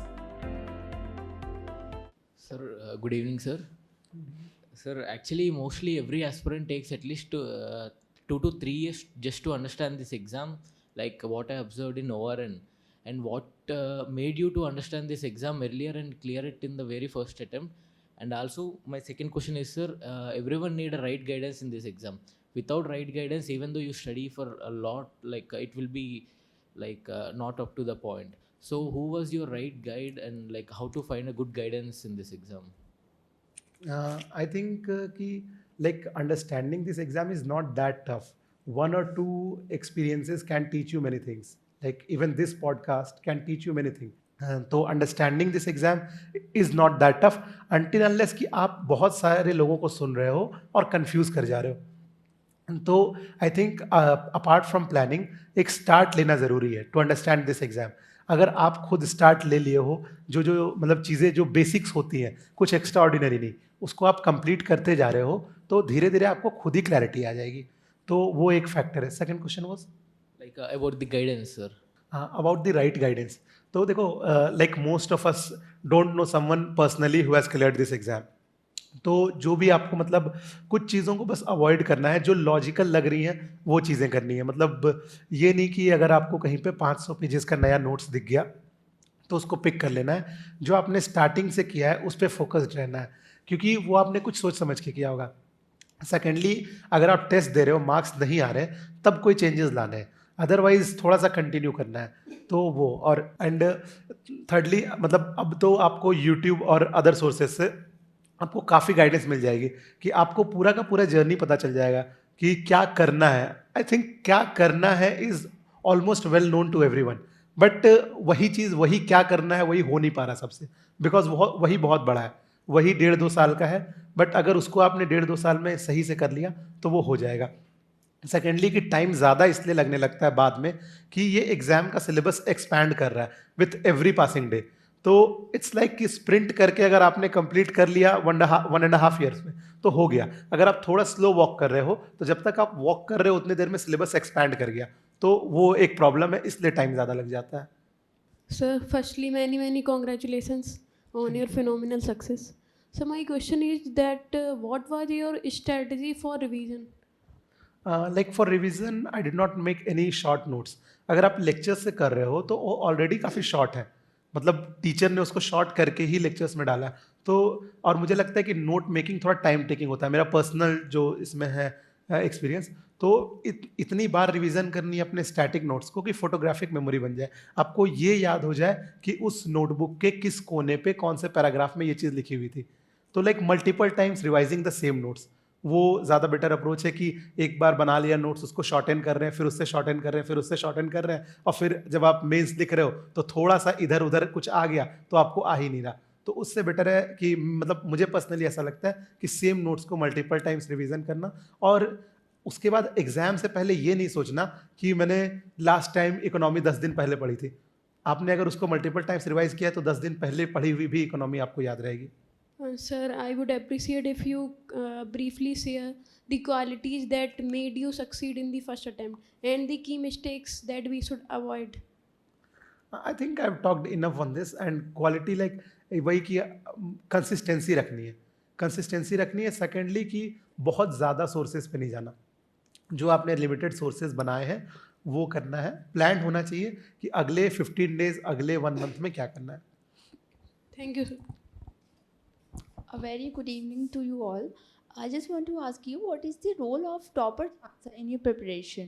[SPEAKER 4] Sir, good evening, sir. Sir, actually, mostly every aspirant takes at least 2 to 3 years just to understand this exam, like what I observed in ORN. And what made you to understand this exam earlier and clear it in the very first attempt? And also, my second question is, sir, everyone need a right guidance in this exam. Without right guidance, even though you study for a lot, like it will be like not up to the point. So, who was your right guide, and like how to find a good guidance in this exam?
[SPEAKER 1] I think कि like understanding this exam is not that tough. 1 or 2 experiences can teach you many things. Like even this podcast can teach you many things. तो understanding this exam is not that tough until unless कि आप बहुत सारे लोगों को सुन रहे हो और कंफ्यूज कर जा रहे हो। तो I think apart from planning एक स्टार्ट लेना ज़रूरी है टू अंडरस्टैंड दिस एग्जाम। अगर आप खुद स्टार्ट ले लिए हो, जो जो मतलब चीज़ें जो बेसिक्स होती हैं, कुछ एक्स्ट्रा ऑर्डिनरी नहीं, उसको आप कंप्लीट करते जा रहे हो, तो धीरे धीरे आपको खुद ही क्लैरिटी आ जाएगी। तो वो एक फैक्टर है। Second question was
[SPEAKER 4] Like about the guidance, sir.
[SPEAKER 1] About the right guidance. तो देखो, like most of us don't know someone personally who has cleared this exam. तो जो भी आपको मतलब कुछ चीज़ों को बस अवॉइड करना है, जो लॉजिकल लग रही हैं वो चीज़ें करनी है। मतलब ये नहीं कि अगर आपको कहीं पे 500 पेजेस का नया नोट्स दिख गया तो उसको पिक कर लेना है। जो आपने स्टार्टिंग से किया है उस पर फोकस्ड रहना है, क्योंकि वो आपने कुछ सोच समझ के किया होगा। सेकेंडली, अगर आप टेस्ट दे रहे हो, मार्क्स नहीं आ रहे, तब कोई चेंजेस लाने हैं, अदरवाइज थोड़ा सा कंटिन्यू करना है। तो वो, और एंड थर्डली मतलब अब तो आपको यूट्यूब और अदर सोर्सेज से आपको काफ़ी गाइडेंस मिल जाएगी कि आपको पूरा का पूरा जर्नी पता चल जाएगा कि क्या करना है। आई थिंक क्या करना है is almost well known to everyone, but वही चीज़, वही क्या करना है, वही हो नहीं पा रहा सबसे, बिकॉज वही बहुत बड़ा है, वही 1.5-2 साल का है। बट अगर उसको आपने 1.5-2 साल में सही से कर लिया तो वो हो जाएगा। सेकेंडली कि टाइम ज़्यादा इसलिए लगने लगता है बाद में कि ये एग्ज़ाम का सिलेबस एक्सपैंड कर रहा है विथ एवरी पासिंग डे। तो इट्स लाइक कि स्प्रिंट करके अगर आपने कंप्लीट कर लिया 1.5 ईयर्स में तो हो गया। अगर आप थोड़ा स्लो वॉक कर रहे हो तो जब तक आप वॉक कर रहे हो उतनी देर में सिलेबस एक्सपैंड कर गया। तो वो एक प्रॉब्लम है, इसलिए टाइम ज़्यादा लग जाता है.
[SPEAKER 5] Sir, firstly, many congratulations on your phenomenal success. So my question is that what was your strategy for revision?
[SPEAKER 1] Like for revision I did not make any short notes. अगर आप lectures से कर रहे हो तो वो ऑलरेडी काफ़ी short है, मतलब टीचर ने उसको शॉर्ट करके ही लेक्चर्स में डाला है. तो और मुझे लगता है कि नोट मेकिंग थोड़ा टाइम टेकिंग होता है, मेरा पर्सनल जो इसमें है एक्सपीरियंस. तो इतनी बार रिवीजन करनी है अपने स्टैटिक नोट्स को कि फोटोग्राफिक मेमोरी बन जाए, आपको ये याद हो जाए कि उस नोटबुक के किस कोने पे कौन से पैराग्राफ में ये चीज़ लिखी हुई थी. तो like multiple times revising the same notes, वो ज़्यादा बेटर अप्रोच है कि एक बार बना लिया नोट्स, उसको शॉर्ट एंड कर रहे हैं, फिर उससे शॉर्ट एंड कर रहे हैं, फिर उससे शॉर्ट एंड कर रहे हैं, और फिर जब आप मेंस लिख रहे हो तो थोड़ा सा इधर उधर कुछ आ गया तो आपको आ ही नहीं रहा. तो उससे बेटर है कि मतलब मुझे पर्सनली ऐसा लगता है कि सेम नोट्स को मल्टीपल टाइम्स रिवीजन करना. और उसके बाद एग्जाम से पहले ये नहीं सोचना कि मैंने लास्ट टाइम इकोनॉमी 10 दिन पहले पढ़ी थी. आपने अगर उसको मल्टीपल टाइम्स रिवाइज किया तो 10 दिन पहले पढ़ी हुई भी इकोनॉमी आपको याद रहेगी.
[SPEAKER 5] Sir, I would appreciate if you briefly share the qualities that made you succeed in the first attempt and the key mistakes that we should avoid.
[SPEAKER 1] I think I have talked enough on this. And quality like वही कि consistency रखनी है, consistency रखनी है. Secondly कि बहुत ज़्यादा sources पे नहीं जाना, जो आपने लिमिटेड सोर्सेज बनाए हैं वो करना है. प्लान होना चाहिए कि अगले 15 डेज, अगले 1 मंथ में क्या करना है.
[SPEAKER 5] Thank you, sir.
[SPEAKER 6] A very good evening to you all. I just want to ask you, what is the role of topper answer in your preparation?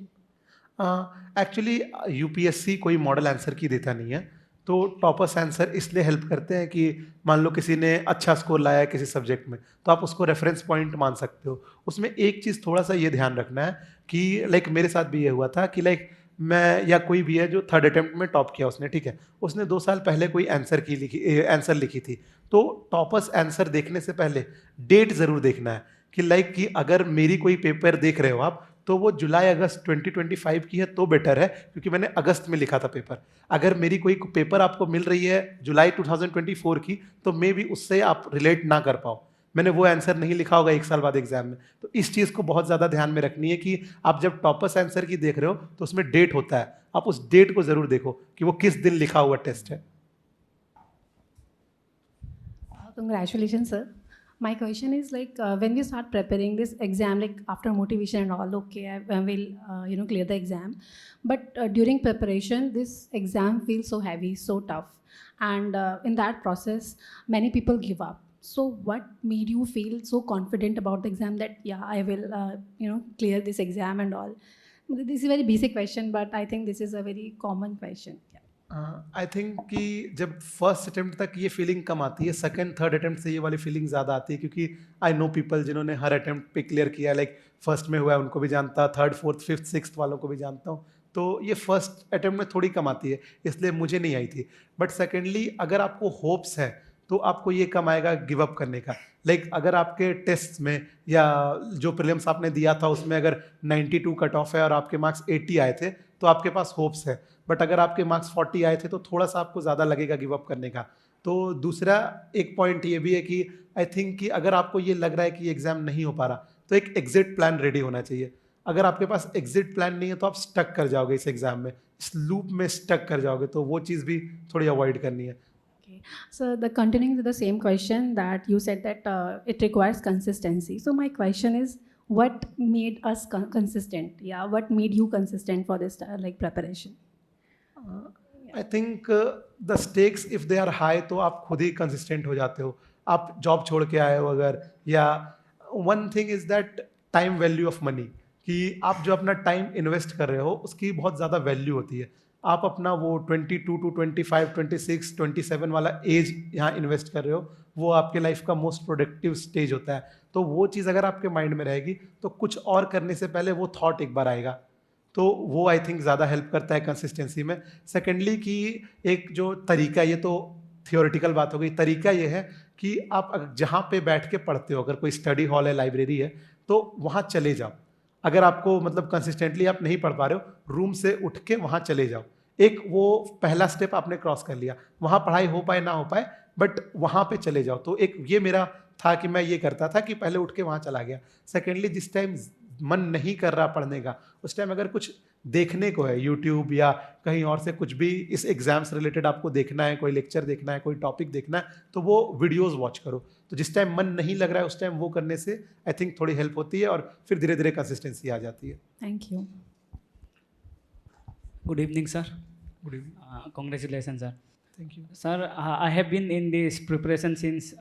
[SPEAKER 1] Actually UPSC कोई मॉडल आंसर की देता नहीं है, तो टॉपर्स आंसर इसलिए help करते हैं कि मान लो किसी ने अच्छा स्कोर लाया है किसी सब्जेक्ट में, तो आप उसको रेफरेंस पॉइंट मान सकते हो. उसमें एक चीज़ थोड़ा सा ये ध्यान रखना है कि लाइक मेरे साथ भी ये हुआ था कि लाइक मैं या कोई भी है जो 3rd अटेम्प्ट में टॉप किया उसने, ठीक है, उसने 2 साल पहले कोई आंसर लिखी थी. तो टॉपर्स आंसर देखने से पहले डेट ज़रूर देखना है कि लाइक कि अगर मेरी कोई पेपर देख रहे हो आप तो वो जुलाई अगस्त 2025 की है तो बेटर है, क्योंकि मैंने अगस्त में लिखा था पेपर. अगर मेरी कोई पेपर आपको मिल रही है जुलाई 2024 की तो मे भी उससे आप रिलेट ना कर पाओ, मैंने वो आंसर नहीं लिखा होगा 1 साल बाद एग्जाम में. तो इस चीज़ को बहुत ज़्यादा ध्यान में रखनी है कि आप जब टॉपर्स आंसर की देख रहे हो तो उसमें डेट होता है, आप उस डेट को ज़रूर देखो कि वो किस दिन लिखा हुआ टेस्ट है.
[SPEAKER 7] Congratulations, sir. My question is like when we start preparing this exam, like after motivation and all, okay, I will clear the exam. But during preparation, this exam feels so heavy, so tough, and in that process, many people give up. So, what made you feel so confident about the exam that yeah, I will clear this exam and all? This is a very basic question, but I think this is a very common question.
[SPEAKER 1] I think कि जब first attempt तक ये feeling कम आती है, second third attempt से ये वाली feeling ज़्यादा आती है, क्योंकि आई नो पीपल जिन्होंने हर अटेम्प्ट पे क्लियर किया, लाइक फर्स्ट में हुआ है उनको भी जानता, 3rd 4th 5th 6th वालों को भी जानता हूँ. तो ये फर्स्ट अटेम्प्ट में थोड़ी कम आती है, इसलिए मुझे नहीं आई थी. बट सेकेंडली अगर आपको होप्स है तो आपको ये कम आएगा गिव अप करने का. लाइक अगर आपके टेस्ट में या जो प्रीलिम्स आपने दिया था उसमें अगर 92 कट ऑफ है और आपके मार्क्स 80 आए थे तो आपके पास होप्स है. बट अगर आपके मार्क्स 40 आए थे तो थोड़ा सा आपको ज़्यादा लगेगा गिव अप करने का. तो दूसरा एक पॉइंट ये भी है कि आई थिंक कि अगर आपको ये लग रहा है कि एग्ज़ाम नहीं हो पा रहा तो एक एग्जिट प्लान रेडी होना चाहिए. अगर आपके पास एग्जिट प्लान नहीं है तो आप स्टक कर जाओगे इस एग्ज़ाम में, इस लूप में स्टक कर जाओगे, तो वो चीज़ भी थोड़ी अवॉइड करनी है.
[SPEAKER 7] Okay. So the continuing with the same question that you said that it requires consistency. So my question is, what made us consistent? Yeah, what made you consistent for this like preparation?
[SPEAKER 1] I think the stakes if they are high तो आप खुद ही consistent हो जाते हो. आप job छोड़ के आए हो अगर, या one thing is that time value of money, कि आप जो अपना टाइम इन्वेस्ट कर रहे हो उसकी बहुत ज़्यादा वैल्यू होती है. आप अपना वो 22 to 25, 26, 27 वाला एज यहाँ इन्वेस्ट कर रहे हो, वो आपके लाइफ का मोस्ट प्रोडक्टिव स्टेज होता है. तो वो चीज़ अगर आपके माइंड में रहेगी तो कुछ और करने से पहले वो थॉट एक बार आएगा, तो वो आई थिंक ज़्यादा हेल्प करता है कंसिस्टेंसी में. सेकेंडली कि एक जो तरीका, ये तो थियोरेटिकल बात हो गई, तरीका ये है कि आप जहाँ पे बैठ के पढ़ते हो, अगर कोई स्टडी हॉल है, लाइब्रेरी है, तो वहाँ चले जाओ. अगर आपको मतलब कंसिस्टेंटली आप नहीं पढ़ पा रहे हो, रूम से उठ के वहाँ चले जाओ. एक वो पहला स्टेप आपने क्रॉस कर लिया. वहाँ पढ़ाई हो पाए ना हो पाए, बट वहाँ पे चले जाओ. तो एक ये मेरा था कि मैं ये करता था कि पहले उठ के वहाँ चला गया. सेकेंडली जिस टाइम मन नहीं कर रहा पढ़ने का, उस टाइम अगर कुछ देखने को है यूट्यूब या कहीं और से कुछ भी इस एग्जाम से रिलेटेड आपको देखना है, कोई लेक्चर देखना है, कोई टॉपिक देखना है, तो वो वीडियोस वॉच करो। तो जिस टाइम मन नहीं लग रहा है उस टाइम वो करने से आई थिंक थोड़ी हेल्प होती है और फिर धीरे धीरे कंसिस्टेंसी आ जाती है।
[SPEAKER 7] Thank you.
[SPEAKER 8] Good evening, sir.
[SPEAKER 1] Good evening.
[SPEAKER 8] Congratulations, sir.
[SPEAKER 1] Thank you.
[SPEAKER 8] Sir, I have been in this preparation since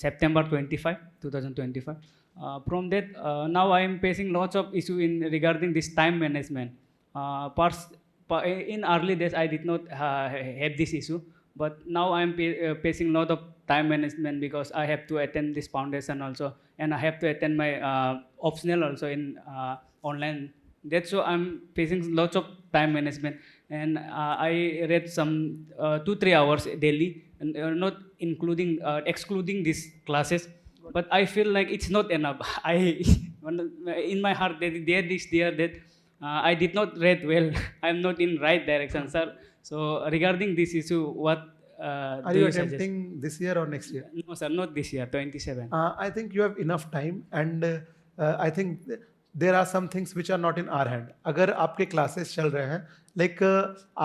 [SPEAKER 8] September 25, 2025. From that, now I am facing lots of issue in regarding this time management. In early days, I did not have this issue, but now I am facing lot of time management because I have to attend this foundation also, and I have to attend my optional also in online. That's why I'm facing lots of time management, and I read some 2-3 hours daily, and not including excluding these classes. But I feel like it's not enough. In my heart that I did not read well. I'm not in right direction, sir. So regarding this issue, what
[SPEAKER 1] Are
[SPEAKER 8] do
[SPEAKER 1] you
[SPEAKER 8] you suggest?
[SPEAKER 1] attempting this year or next year?
[SPEAKER 8] No, sir, not this year, 27.
[SPEAKER 1] I think you have enough time and I think there are some things which are not in our hand. अगर आपके classes चल रहे हैं like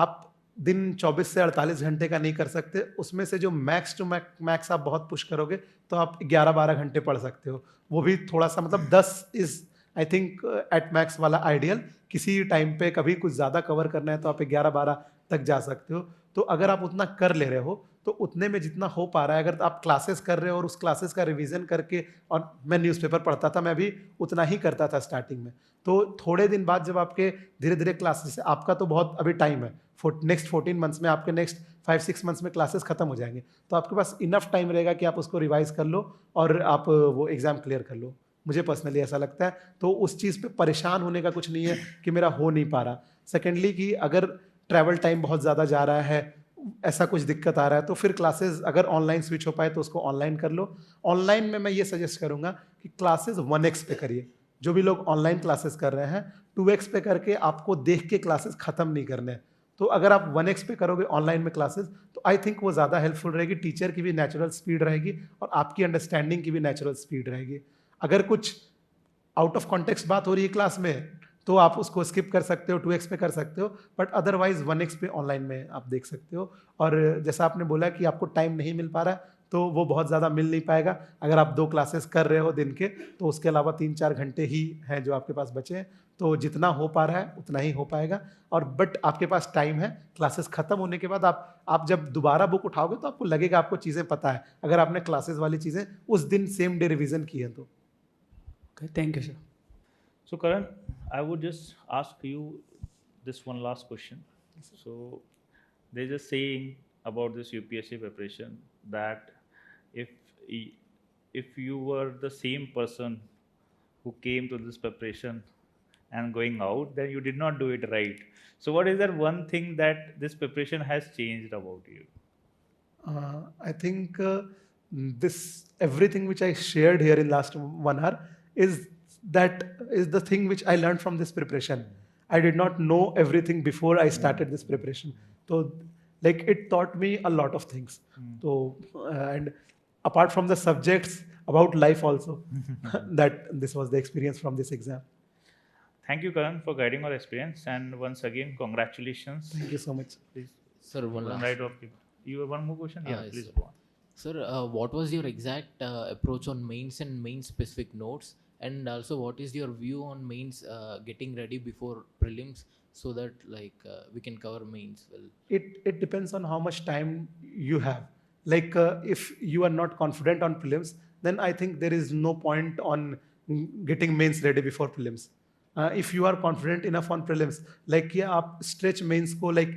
[SPEAKER 1] आप दिन 24 से 48 घंटे का नहीं कर सकते, उसमें से जो मैक्स टू मैक्स आप बहुत पुश करोगे तो आप 11-12 घंटे पढ़ सकते हो, वो भी थोड़ा सा मतलब 10 is I think at max वाला आइडियल। किसी टाइम पे कभी कुछ ज़्यादा कवर करना है तो आप 11-12 तक जा सकते हो। तो अगर आप उतना कर ले रहे हो तो उतने में जितना हो पा रहा है, अगर आप क्लासेस कर रहे हो और उस क्लासेस का रिवीजन करके, और मैं न्यूज़पेपर पढ़ता था, मैं भी उतना ही करता था स्टार्टिंग में, तो थोड़े दिन बाद जब आपके धीरे धीरे क्लासेस, आपका तो बहुत अभी टाइम है, नेक्स्ट 14 मंथ्स में आपके नेक्स्ट 5-6 मंथ्स में क्लासेस खत्म हो जाएंगे, तो आपके पास इनफ टाइम रहेगा कि आप उसको रिवाइज कर लो और आप वो एग्ज़ाम क्लियर कर लो। मुझे पर्सनली ऐसा लगता है। तो उस चीज़ पे परेशान होने का कुछ नहीं है कि मेरा हो नहीं पा रहा। सेकेंडली कि अगर ट्रैवल टाइम बहुत ज़्यादा जा रहा है, ऐसा कुछ दिक्कत आ रहा है, तो फिर क्लासेस अगर ऑनलाइन स्विच हो पाए तो उसको ऑनलाइन कर लो। ऑनलाइन में मैं ये सजेस्ट करूँगा कि क्लासेस 1x पे करिए। जो भी लोग ऑनलाइन क्लासेस कर रहे हैं 2x पे करके आपको देख के क्लासेस ख़त्म नहीं करने हैं। तो अगर आप 1x पे करोगे ऑनलाइन में क्लासेस तो आई थिंक वो ज़्यादा हेल्पफुल रहेगी, टीचर की भी नेचुरल स्पीड रहेगी और आपकी अंडरस्टैंडिंग की भी नेचुरल स्पीड रहेगी। अगर कुछ आउट ऑफ कॉन्टेक्स्ट बात हो रही है क्लास में तो आप उसको स्किप कर सकते हो, 2x पे कर सकते हो, बट अदरवाइज 1x पे ऑनलाइन में आप देख सकते हो। और जैसा आपने बोला कि आपको टाइम नहीं मिल पा रहा है, तो वो बहुत ज़्यादा मिल नहीं पाएगा। अगर आप 2 क्लासेस कर रहे हो दिन के तो उसके अलावा 3-4 घंटे ही हैं जो आपके पास बचे हैं, तो जितना हो पा रहा है उतना ही हो पाएगा। और बट आपके पास टाइम है, क्लासेस ख़त्म होने के बाद आप जब दोबारा बुक उठाओगे तो आपको लगेगा आपको चीज़ें पता है, अगर आपने क्लासेस वाली चीज़ें उस दिन सेम डे रिविज़न की हैं तो।
[SPEAKER 8] Okay, thank you, sir.
[SPEAKER 2] So Karan, I would just ask you this one last question. So there's a saying about this UPSC preparation that if you were the same person who came to this preparation and going out, then you did not do it right. So what is that one thing that this preparation has changed about you?
[SPEAKER 1] I think this everything which I shared here in last 1 hour is the thing which I learned from this preparation. I did not know everything before I started this preparation. So like it taught me a lot of things. So and apart from the subjects, about life also, that this was the experience from this exam.
[SPEAKER 2] Thank you, Karan, for guiding our experience, and once again, congratulations.
[SPEAKER 1] Thank you so much.
[SPEAKER 2] Please,
[SPEAKER 4] Sir, one last.
[SPEAKER 2] right off. You have one more question? Yeah,
[SPEAKER 4] Yes,
[SPEAKER 2] please
[SPEAKER 4] sir.
[SPEAKER 2] go on.
[SPEAKER 4] Sir, what was your exact approach on mains and main specific notes? And also, what is your view on mains getting ready before prelims so that we can cover mains well?
[SPEAKER 1] It depends on how much time you have. Like if you are not confident on prelims, then I think there is no point on getting mains ready before prelims. If you are confident enough on prelims, like yeah, आप stretch mains को like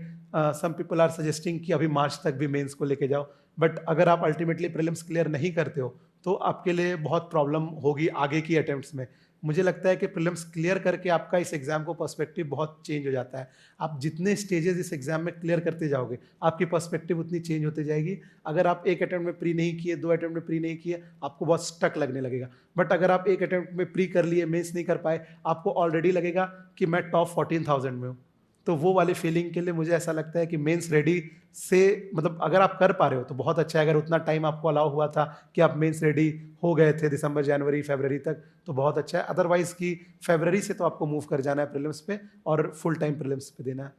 [SPEAKER 1] some people are suggesting कि अभी मार्च तक भी mains को लेके जाओ, but अगर आप अल्टीमेटली प्रीलिम्स क्लियर नहीं करते हो तो आपके लिए बहुत प्रॉब्लम होगी आगे की अटेम्प्ट्स में। मुझे लगता है कि प्रीलिम्स क्लियर करके आपका इस एग्ज़ाम को पर्सपेक्टिव बहुत चेंज हो जाता है। आप जितने स्टेजेस इस एग्ज़ाम में क्लियर करते जाओगे आपकी पर्सपेक्टिव उतनी चेंज होती जाएगी। अगर आप एक अटेम्प्ट में प्री नहीं किए, 2 अटेम्प्ट में प्री नहीं किए, आपको बहुत स्टक लगने लगेगा। बट अगर आप एक अटेम्प्ट में प्री कर लिए, मेंस नहीं कर पाए, आपको ऑलरेडी लगेगा कि मैं टॉप 14,000 में हूँ। तो वो वाली फीलिंग के लिए मुझे ऐसा लगता है कि मेंस रेडी से मतलब अगर आप कर पा रहे हो तो बहुत अच्छा है। अगर उतना टाइम आपको अलाउ हुआ था कि आप मेंस रेडी हो गए थे दिसंबर जनवरी फरवरी तक, तो बहुत अच्छा है। अदरवाइज कि फरवरी से तो आपको मूव कर जाना है प्रीलिम्स पे और फुल टाइम प्रीलिम्स पे देना है।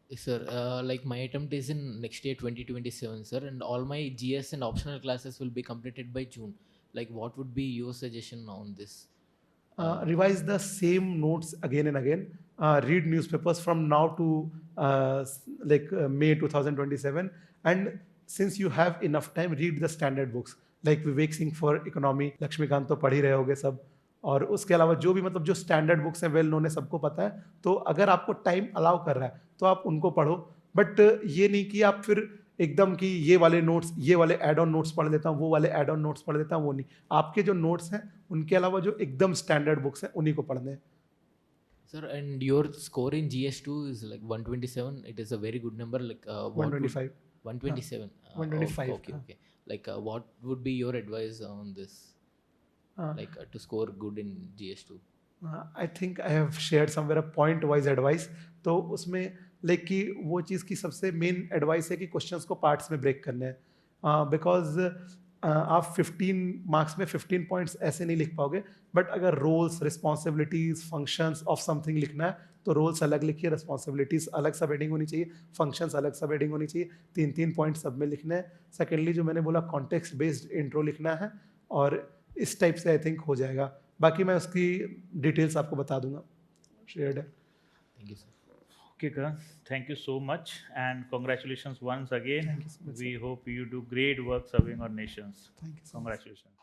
[SPEAKER 4] Yes, sir. Like my attempt is in next year 2027, sir, and all my GS and optional classes will be completed by June. Like, what would be your suggestion on this?
[SPEAKER 1] Revise the same notes again and again. Read newspapers from now to May 2027. And since you have enough time, read the standard books like Vivek Singh for economy, Lakshmikant तो पढ़ ही रहे होगे सब, और उसके अलावा जो भी मतलब जो स्टैंडर्ड बुक्स हैं वेल नोन है, सबको पता है। तो अगर आपको टाइम अलाउ कर रहा है तो आप उनको पढ़ो, बट ये नहीं कि आप फिर एकदम कि ये वाले नोट्स, ये वाले एड ऑन नोट्स पढ़ लेता हूँ, वो वाले एड ऑन नोट्स पढ़ लेता हूँ, वो नहीं। आपके जो नोट्स हैं उनके अलावा जो एकदम स्टैंडर्ड बुक्स हैं उन्हीं को पढ़ने हैं।
[SPEAKER 4] Sir, and your score in GS2 is like 127. It is a very good number. Like
[SPEAKER 1] 125.
[SPEAKER 4] 127.
[SPEAKER 1] 125,
[SPEAKER 4] Okay,
[SPEAKER 1] हाँ.
[SPEAKER 4] okay. Like what would be your advice on this? Like to score good in GS2?
[SPEAKER 1] I think I have shared somewhere a point wise advice. तो उसमें like कि वो चीज़ की सबसे main advice है कि questions को पार्ट्स में ब्रेक करने हैं, बिकॉज आप 15 मार्क्स में 15 पॉइंट्स ऐसे नहीं लिख पाओगे। बट अगर roles, responsibilities, functions of something लिखना है तो रोल्स अलग लिखिए, रिस्पॉन्सिबिलिटीज अलग सब हेडिंग होनी चाहिए, फंक्शंस अलग सब हेडिंग होनी चाहिए, 3-3 पॉइंट सब में लिखना है। सेकेंडली जो मैंने बोला कॉन्टेक्स्ट बेस्ड इंट्रो लिखना है, और इस टाइप से आई थिंक हो जाएगा। बाकी मैं उसकी डिटेल्स आपको बता दूंगा, शेयर्ड है।
[SPEAKER 4] Thank you, sir.
[SPEAKER 2] Okay, Karan, thank you so much and congratulations once again.
[SPEAKER 1] Thank you so much,
[SPEAKER 2] We hope you do great work serving our nations.
[SPEAKER 1] Thank you so much.
[SPEAKER 2] Congratulations.